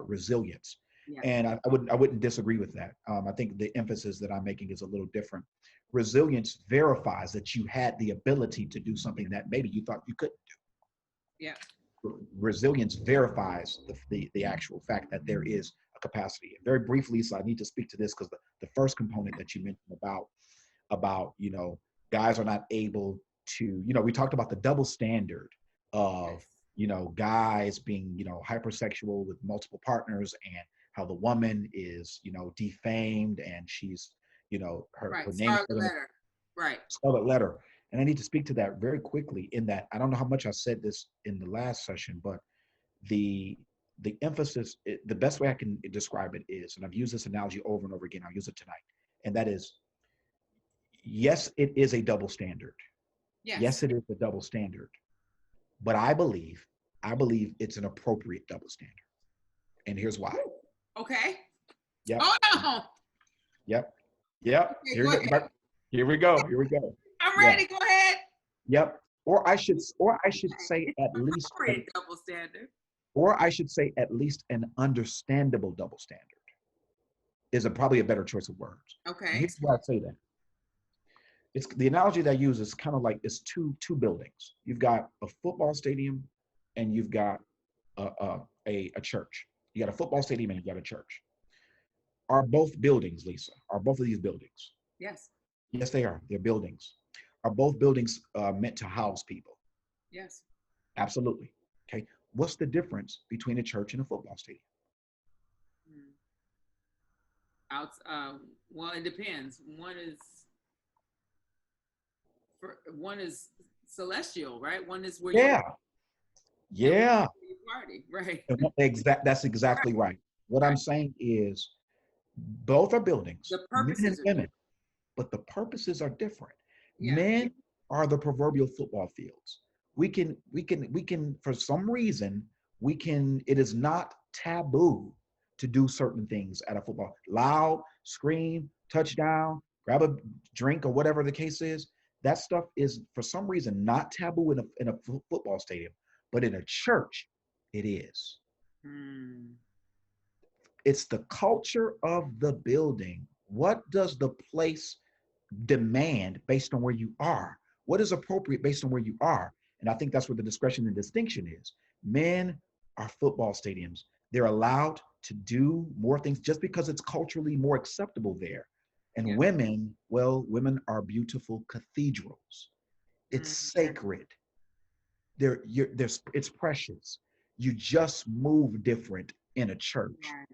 resilience, Yeah. and I wouldn't disagree with that. I think the emphasis that I'm making is a little different. Resilience verifies that you had the ability to do something that maybe you thought you couldn't Yeah. do. Resilience verifies the actual fact that there is a capacity. Very briefly, so I need to speak to this because the first component that you mentioned about guys are not able to, we talked about the double standard of Yes. guys being hypersexual with multiple partners, and how the woman is defamed, and she's her Right. name Scarlet letter. Right. scarlet letter. And I need to speak to that very quickly, in that I don't know how much I said this in the last session, but the emphasis, the best way I can describe it is, and I've used this analogy over and over again, I'll use it tonight, and that is, yes, it is a double standard. Yes. Yes, it is a double standard, but I believe it's an appropriate double standard. And here's why. Okay. Yep. Hold on. Yep. Yep. Okay, Here go we ahead. go. Here we go. Here we go. I'm Yeah. ready. Go ahead. Yep. Or I should say It's at least appropriate double standard. an understandable double standard is probably a better choice of words. And Okay. here's why I say that. It's the analogy that I use is kind of like it's two buildings. You've got a football stadium, and you've got a church. You got a football stadium and you got a church. Are both buildings, Lisa? Are both of these buildings? Yes. Yes, they are. They're buildings. Are both buildings meant to house people? Yes. Absolutely. Okay. What's the difference between a church and a football stadium? Hmm. Out. Well, it depends. One is celestial, right? One is where you Yeah. and Yeah. you party, right? That's exactly right. What Right. I'm saying is both are buildings, The men and purposes are women, but the purposes are different. yeah. Men are the proverbial football fields. We can for some reason, it is not taboo to do certain things at a football. Loud, scream, touchdown, grab a drink or whatever the case is. That stuff is for some reason not taboo in a football stadium, but in a church, it is. Hmm. It's the culture of the building. What does the place demand based on where you are? What is appropriate based on where you are? And I think that's where the discretion and distinction is. Men are football stadiums. They're allowed to do more things just because it's culturally more acceptable there. And Yeah. women, well, women are beautiful cathedrals. It's Hmm. sacred. It's precious. You just move different in a church Right.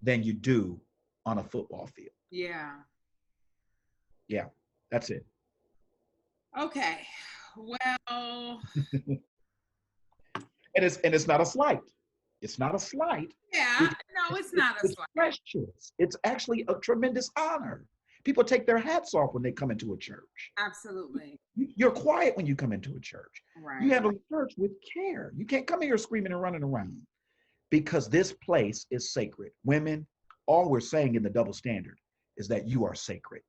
than you do on a football field. Yeah. Yeah, that's it. Okay. Well, And it's not a slight. It's not a slight. yeah. It, No, it's, it's it's, not a it's slight. precious. It's actually a tremendous honor. People take their hats off when they come into a church. Absolutely. You're quiet when you come into a church. You Right. handle the church with care. You can't come here screaming and running around because this place is sacred. Women, all we're saying in the double standard is that you are sacred.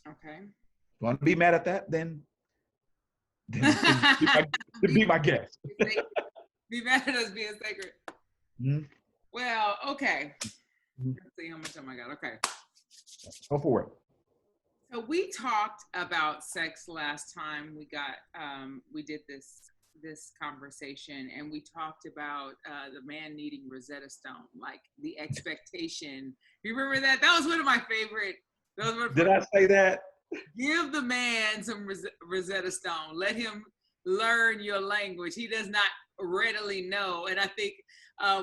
Okay. You want to be mad at that? Then be, be my guest. be mad at us being sacred. Mhm. Well, okay. Mhm. Let's see how much time I got. Okay. Go for it. So we talked about sex last time we did this conversation, and we talked about the man needing Rosetta Stone, like the expectation. You remember that? That was one of my favorite. Did I say that? Give the man some Rosetta Stone. Let him learn your language. He does not readily know. And I think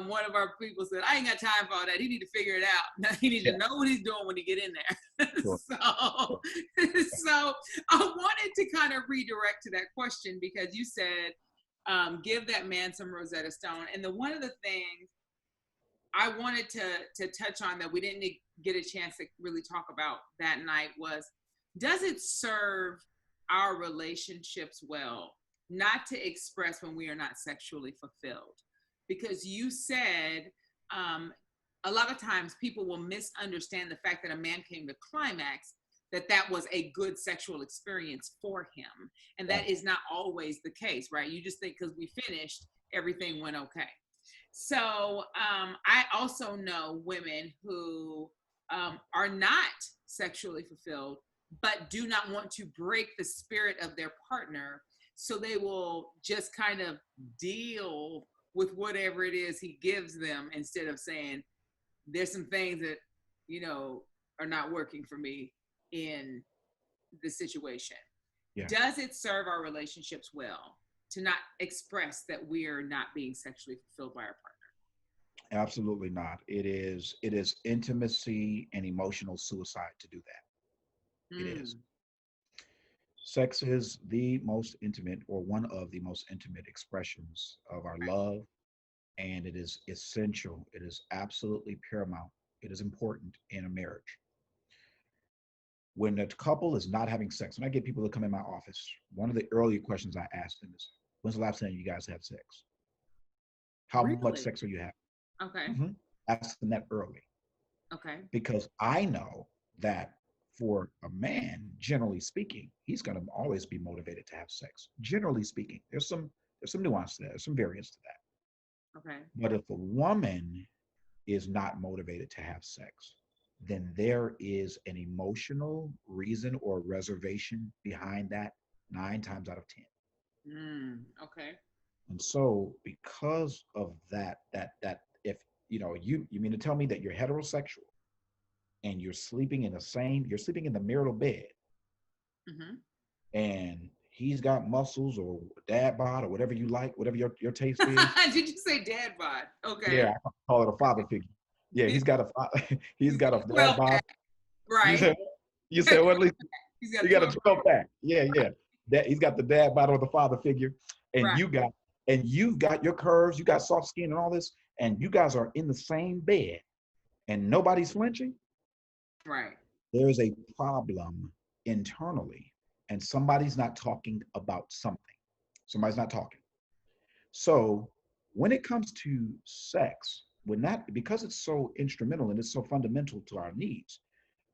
one of our people said, I ain't got time for all that. He need to figure it out. He needs Yeah. to know what he's doing when he get in there. Sure. So I wanted to kind of redirect to that question because you said, give that man some Rosetta Stone. And one of the things I wanted to touch on that we didn't get a chance to really talk about that night was, does it serve our relationships well not to express when we are not sexually fulfilled? Because you said a lot of times people will misunderstand the fact that a man came to climax, that was a good sexual experience for him. And that is not always the case, right? You just think because we finished, everything went okay. So I also know women who are not sexually fulfilled, but do not want to break the spirit of their partner. So they will just kind of deal with whatever it is he gives them instead of saying, there's some things that, are not working for me in the situation. Yeah. Does it serve our relationships well to not express that we're not being sexually fulfilled by our partner? Absolutely not. It is intimacy and emotional suicide to do that. It is. Sex is the most intimate or one of the most intimate expressions of our love, and it is essential. It is absolutely paramount. It is important in a marriage. When a couple is not having sex, when I get people to come in my office, one of the earlier questions I ask them is, when's the last time you guys had sex? How much Really? sex are you having? Okay. Ask them that early. Okay. Because I know that for a man, generally speaking, he's going to always be motivated to have sex. Generally speaking, there's some nuance to that, there's some variance to that. Okay. But if a woman is not motivated to have sex, then there is an emotional reason or reservation behind that 9 times out of 10. Okay. And so because of that if you mean to tell me that you're heterosexual and you're sleeping in the marital bed, Mm-hmm. and he's got muscles or dad bod or whatever you like, whatever your taste is. Did you say dad bod? Okay. Yeah, I call it a father figure. Yeah, he's got a he's He's got got a a dad 12 bod. pack. You Right. said you said what? He's got You a got a 12 12 pack. Yeah, yeah. That he's got the dad bod or the father figure, and Right. you got and you've got your curves, you got soft skin and all this, and you guys are in the same bed and nobody's flinching, Right. there's a problem internally and somebody's not talking about something. Somebody's not talking. So when it comes to sex, when that, because it's so instrumental and it's so fundamental to our needs,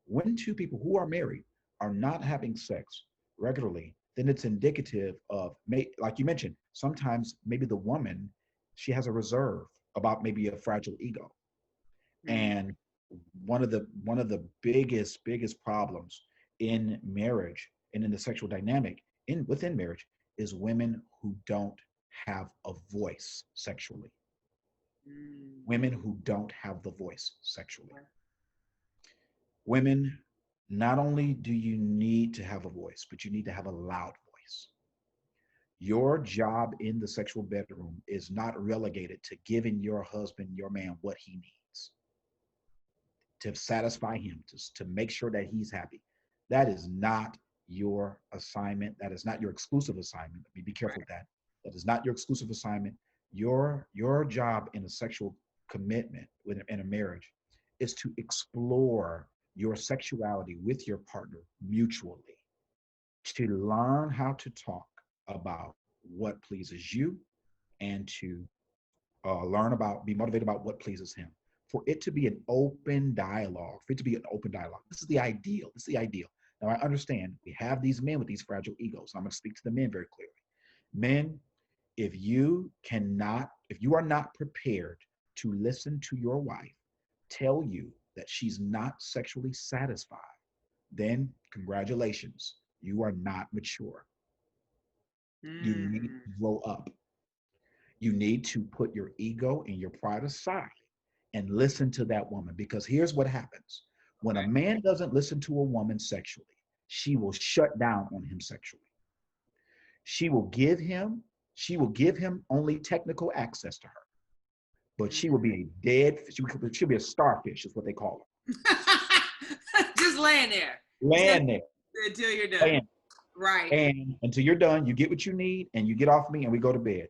when two people who are married are not having sex regularly, then it's indicative of, like you mentioned, sometimes maybe the woman, she has a reserve about maybe a fragile ego. Mm. And one of the biggest problems in marriage and in the sexual dynamic in within marriage is women who don't have a voice sexually. Mm. Women who don't have the voice sexually. Okay. Women, not only do you need to have a voice, but you need to have a loud voice. Your job in the sexual bedroom is not relegated to giving your husband, your man, what he needs to satisfy him, to make sure that he's happy. That is not your assignment. That is not your exclusive assignment. Let me be careful Right. with that. That is not your exclusive assignment. Your job in a sexual commitment in a marriage is to explore your sexuality with your partner mutually, to learn how to talk about what pleases you and to learn about, be motivated about what pleases him. For it to be an open dialogue, for it to be an open dialogue. This is the ideal. This is the ideal. Now, I understand we have these men with these fragile egos. I'm going to speak to the men very clearly. Men, if you are not prepared to listen to your wife tell you that she's not sexually satisfied, then congratulations, you are not mature. You need Mm. to grow up. You need to put your ego and your pride aside and listen to that woman. Because here's what happens when a Okay. man doesn't listen to a woman sexually, she will shut down on him sexually. She will give him, she will give him only technical access to her, but Mm. she will be a dead, she'll be a starfish, is what they call her. Just laying there till, Land there, until you're done. land. Right. And until you're done, you get what you need and you get off me and we go to bed.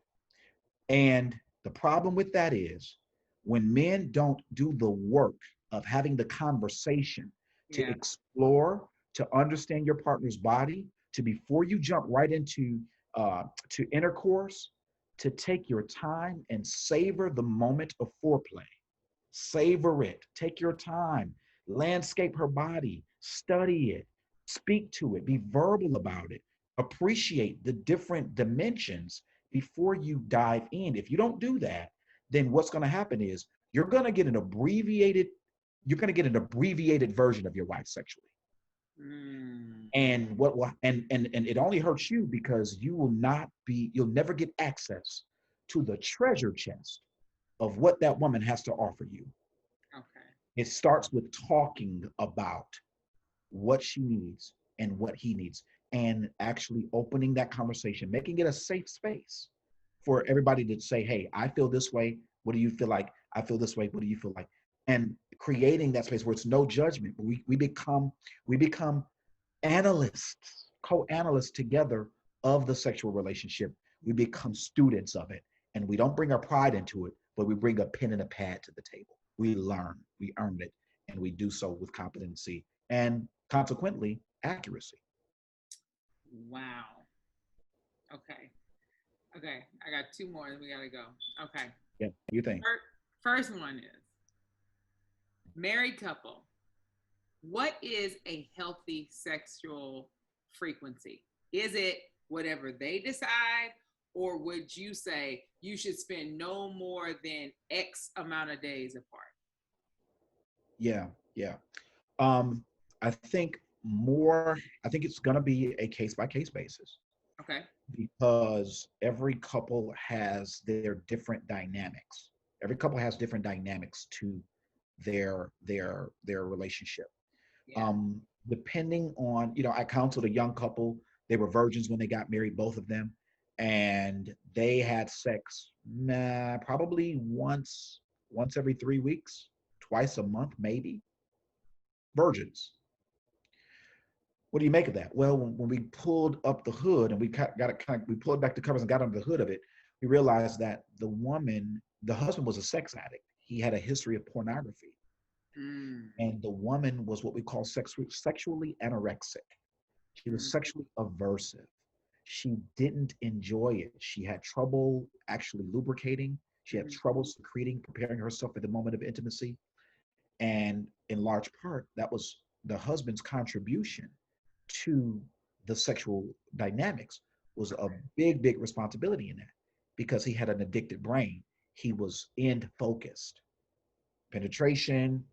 And the problem with that is when men don't do the work of having the conversation to Yeah. explore, to understand your partner's body, to before you jump right into to intercourse, to take your time and savor the moment of foreplay. Savor it. Take your time. Landscape her body. Study it. Speak to it. Be verbal about it. Appreciate the different dimensions before you dive in. If you don't do that, then what's going to happen is you're going to get an abbreviated version of your wife sexually. Mm. And what will and it only hurts you because you'll never get access to the treasure chest of what that woman has to offer you. Okay. It starts with talking about what she needs and what he needs, and actually opening that conversation, making it a safe space for everybody to say, hey, I feel this way. What do you feel like? I feel this way. What do you feel like? And creating that space where it's no judgment, but we become analysts, co-analysts together of the sexual relationship. We become students of it, and we don't bring our pride into it, but we bring a pen and a pad to the table. We learn, we earn it, and we do so with competency and consequently accuracy. Wow. Okay. Okay. I got two more and we gotta go. Okay. Yeah, you think? First one is married couple. What is a healthy sexual frequency? Is it whatever they decide, or would you say you should spend no more than X amount of days apart? Yeah, yeah. Um, I think I think it's gonna be a case by case basis Okay. because every couple has their different dynamics. Every couple has different dynamics to their relationship. Yeah. Um, Depending on, I counseled a young couple. They were virgins when they got married, both of them, and they had sex probably once every 3 weeks, twice a month, maybe. Virgins. What do you make of that? Well, when we pulled up the hood and we got it kind of, we pulled back the covers and got under the hood of it, We realized that the husband was a sex addict. He had a history of pornography. Mm. And the woman was what we call sexually anorexic. She was Mm. sexually aversive. She didn't enjoy it. She had trouble actually lubricating. She had Mm. trouble secreting, preparing herself for the moment of intimacy. And in large part, that was the husband's contribution to the sexual dynamics was a Right. big responsibility in that because he had an addicted brain. He was end focused. Penetration,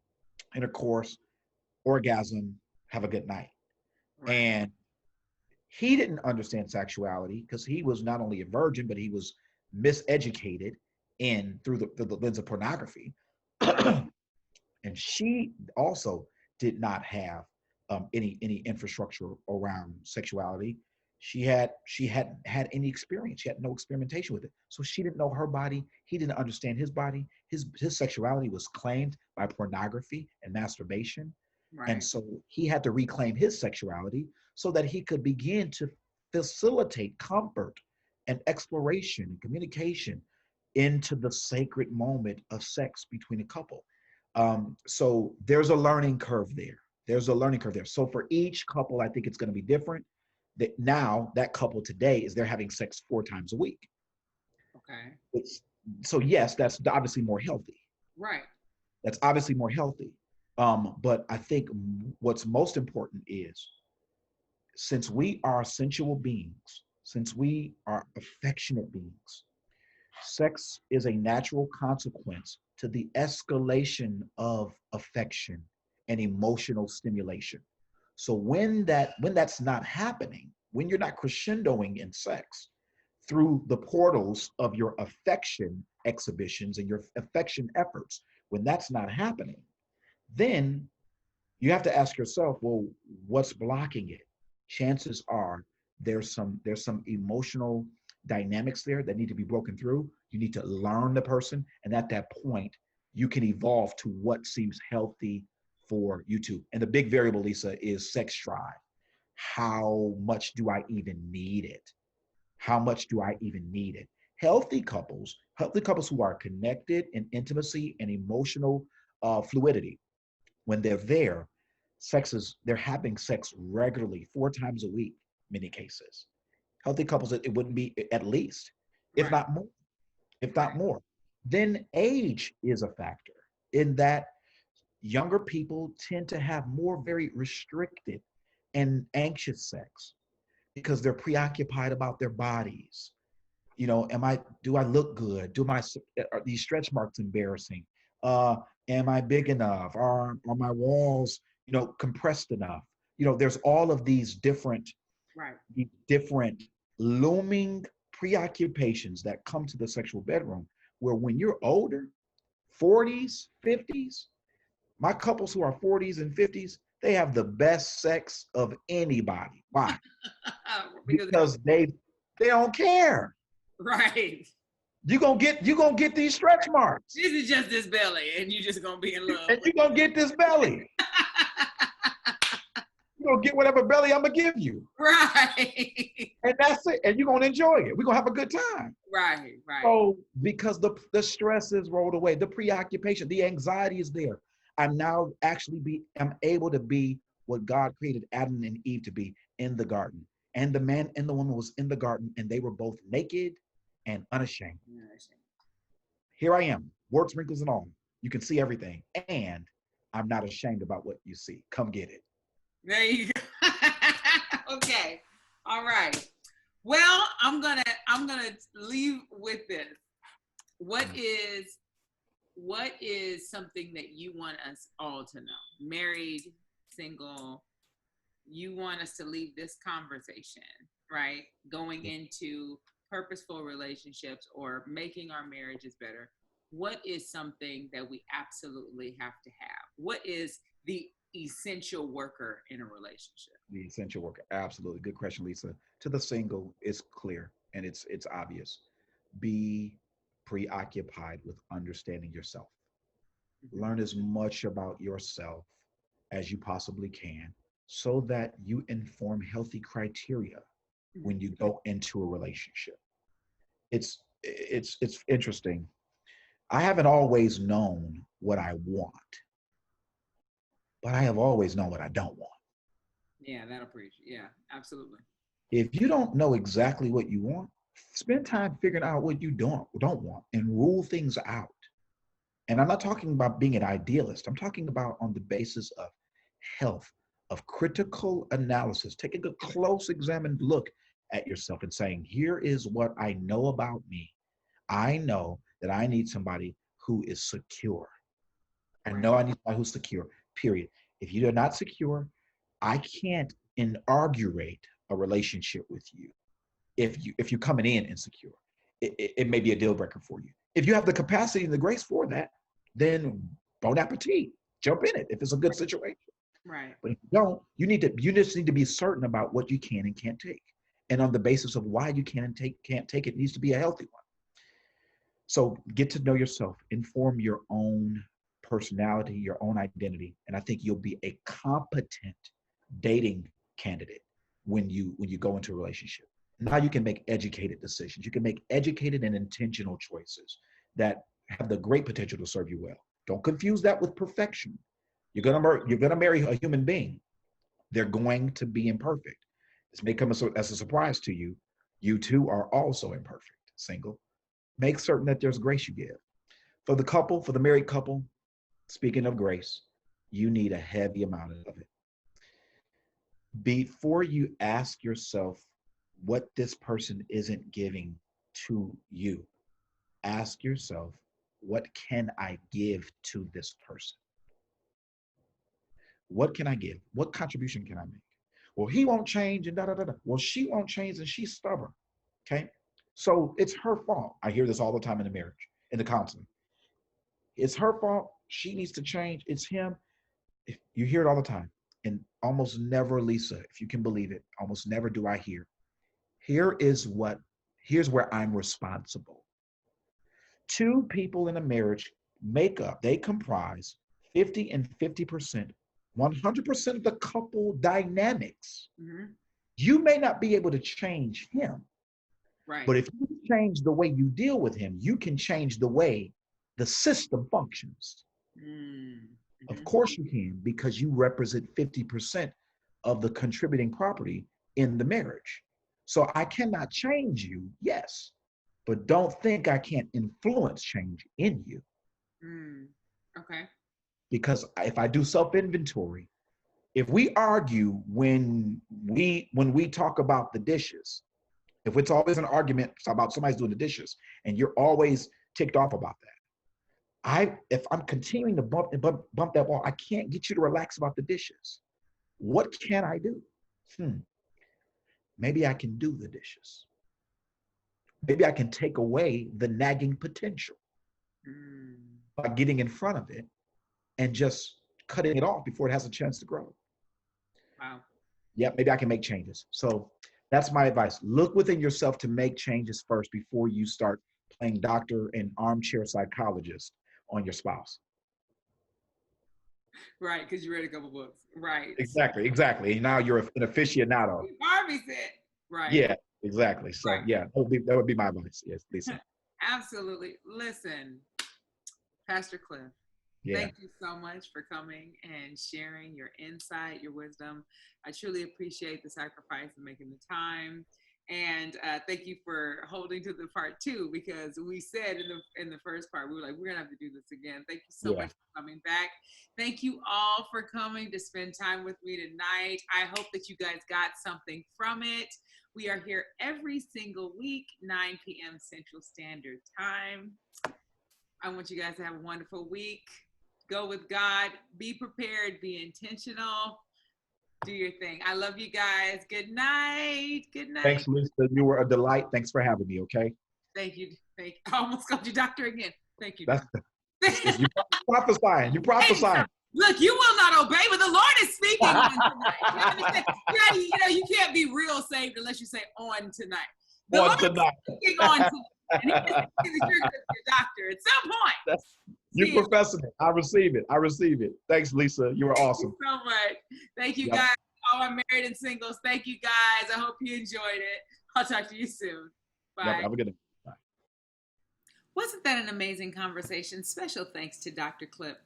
intercourse, orgasm, have a good night. Right. And he didn't understand sexuality because he was not only a virgin, but he was miseducated in through the lens of pornography. Right. And she also did not have any infrastructure around sexuality. She hadn't had any experience. She had no experimentation with it, so she didn't know her body. He didn't understand his body. His sexuality was claimed by pornography and masturbation, and Right. so he had to reclaim his sexuality so that he could begin to facilitate comfort and exploration and communication into the sacred moment of sex between a couple. So there's a learning curve there. There's a learning curve there. So for each couple, I think it's going to be different. That now that couple today is they're having sex 4 times a week. Okay. It's, so yes, that's obviously more healthy. Right. That's obviously more healthy. But I think what's most important is since we are sensual beings, since we are affectionate beings, sex is a natural consequence to the escalation of affection and emotional stimulation. So when that's not happening, when you're not crescendoing in sex through the portals of your affection exhibitions and your affection efforts, when that's not happening, then you have to ask yourself, well, what's blocking it? Chances are there's some emotional dynamics there that need to be broken through. You need to learn the person, and at that point, you can evolve to what seems healthy for you two. And the big variable, Lisa, is sex drive. How much do I even need it? How much do I even need it? Healthy couples who are connected in intimacy and emotional fluidity, when they're there, they're having sex regularly, 4 times a week, many cases. Healthy couples, it wouldn't be at least, if Right. not more, if not Right. more. Then age is a factor in that younger people tend to have more very restricted and anxious sex because they're preoccupied about their bodies. Do I look good? Are these stretch marks embarrassing? uh am I big enough? Are my walls compressed enough? There's all of Right. these different looming preoccupations that come to the sexual bedroom, where when you're older, 40s, 50s, my couples who are 40s and 50s, they have the best sex of anybody. Why? Because Because they don't care. right. You gonna get these stretch marks, This is just this belly, and you just gonna be in love and with you gonna get this belly. You're gonna get whatever belly I'm gonna give you, right. and that's it. And you're gonna enjoy it. We're gonna have a good time. Right. Right. So because the stress is rolled away, the preoccupation, the anxiety is there. I'm able to be what God created Adam and Eve to be in the garden. And the man and the woman was in the garden, and they were both naked and unashamed. Here I am, warts, wrinkles, and all. You can see everything. And I'm not ashamed about what you see. Come get it. There you go. Okay. All right. Well, I'm gonna leave with this. What is what is something that you want us all to know? Married, single, you want us to leave this conversation, right? Going into purposeful relationships or making our marriages better. What is something that we absolutely have to have? What is the essential worker in a relationship? The essential worker. Absolutely. Good question, Lisa. To the single, it's clear and it's obvious. Be preoccupied with understanding yourself. Mm-hmm. Learn as much about yourself as you possibly can so that you inform healthy criteria when you Mm-hmm. go into a relationship. It's it's interesting. I haven't always known what I want, but I have always known what I don't want. Yeah, that'll preach. Yeah, absolutely. If you don't know exactly what you want, spend time figuring out what you don't want and rule things out. And I'm not talking about being an idealist. I'm talking about on the basis of health, of critical analysis, taking a close examined look at yourself and saying, here is what I know about me. I know that I need somebody who is secure. I Right. know I need somebody who's secure, period. If you're not secure, I can't inaugurate a relationship with you. If you coming in insecure, it may be a deal breaker for you. If you have the capacity and the grace for that, then bon appetit, jump in it if it's a good situation. Right. But if you don't, you just need to be certain about what you can and can't take. And on the basis of why you can and can't take it, needs to be a healthy one. So get to know yourself, inform your own personality, your own identity, and I think you'll be a competent dating candidate when you go into a relationship. Now you can make educated decisions. You can make educated and intentional choices that have the great potential to serve you well. Don't confuse that with perfection. You're gonna marry a human being. They're going to be imperfect. This may come as a surprise to you. You too are also imperfect. Single. Make certain that there's grace you give. For the couple, for the married couple, speaking of grace, you need a heavy amount of it. Before you ask yourself what this person isn't giving to you, ask yourself, what can I give to this person? What can I give? What contribution can I make? Well, he won't change and da da da da. Well, she won't change and she's stubborn. Okay. So it's her fault. I hear this all the time in the marriage, in the counseling. It's her fault. She needs to change. It's him. If you hear it all the time. And almost never, Lisa, if you can believe it, almost never do I hear. Here is what, here's where I'm responsible. Two people in a marriage they comprise 50 and 50%, 100% of the couple dynamics. Mm-hmm. You may not be able to change him, Right. but if you change the way you deal with him, you can change the way the system functions. Mm-hmm. Of course you can, because you represent 50% of the contributing property in the marriage. So I cannot change you, yes, but don't think I can't influence change in you. Mm. Okay. Because if I do self-inventory, if we argue when we talk about the dishes, if it's always an argument about somebody's doing the dishes and you're always ticked off about that, if I'm continuing to bump that wall, I can't get you to relax about the dishes. What can I do? Maybe I can do the dishes. Maybe I can take away the nagging potential by getting in front of it and just cutting it off before it has a chance to grow. Wow. Yeah, maybe I can make changes. So that's my advice. Look within yourself to make changes first before you start playing doctor and armchair psychologist on your spouse. Right, because you read a couple books. Right. Exactly. Now you're an aficionado. Harvey said. Right. Yeah, exactly. So Right. yeah, that would be my advice. Yes, Lisa. Absolutely. Listen, Pastor Cliff, Yeah. thank you so much for coming and sharing your insight, your wisdom. I truly appreciate the sacrifice and making the time. And thank you for holding to the part two, because we said in the first part, we were like, we're gonna have to do this again. Thank you so much for coming back. Thank you all for coming to spend time with me tonight. I hope that you guys got something from it. We are here every single week, 9 p.m. Central Standard Time. I want you guys to have a wonderful week. Go with God. Be prepared. Be intentional. Do your thing. I love you guys. Good night. Good night. Thanks, Lisa. You were a delight. Thanks for having me. Okay. Thank you. I almost called you doctor again. Thank you. You prophesying. You prophesying. Look, you will not obey, but the Lord is speaking on tonight. You can't be real saved unless you say on tonight. The Lord is speaking on tonight. And he is that you're your doctor at some point. You professing it. I receive it. Thanks, Lisa. You were awesome. Thank you so much. Thank you, guys. All our married and singles. Thank you, guys. I hope you enjoyed it. I'll talk to you soon. Bye. Have a good day. Wasn't that an amazing conversation? Special thanks to Dr. Cliff.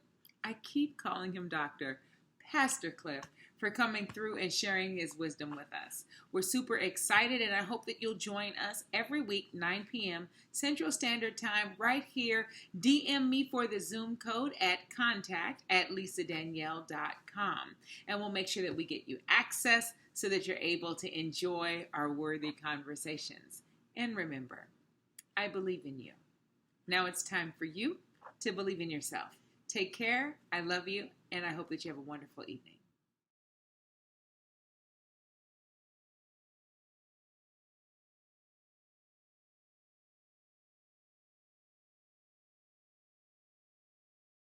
I keep calling him Doctor, Pastor Cliff, for coming through and sharing his wisdom with us. We're super excited, and I hope that you'll join us every week, 9 p.m. Central Standard Time, right here. DM me for the Zoom code at contact@lisadannielle.com, and we'll make sure that we get you access so that you're able to enjoy our worthy conversations. And remember, I believe in you. Now it's time for you to believe in yourself. Take care. I love you, and I hope that you have a wonderful evening.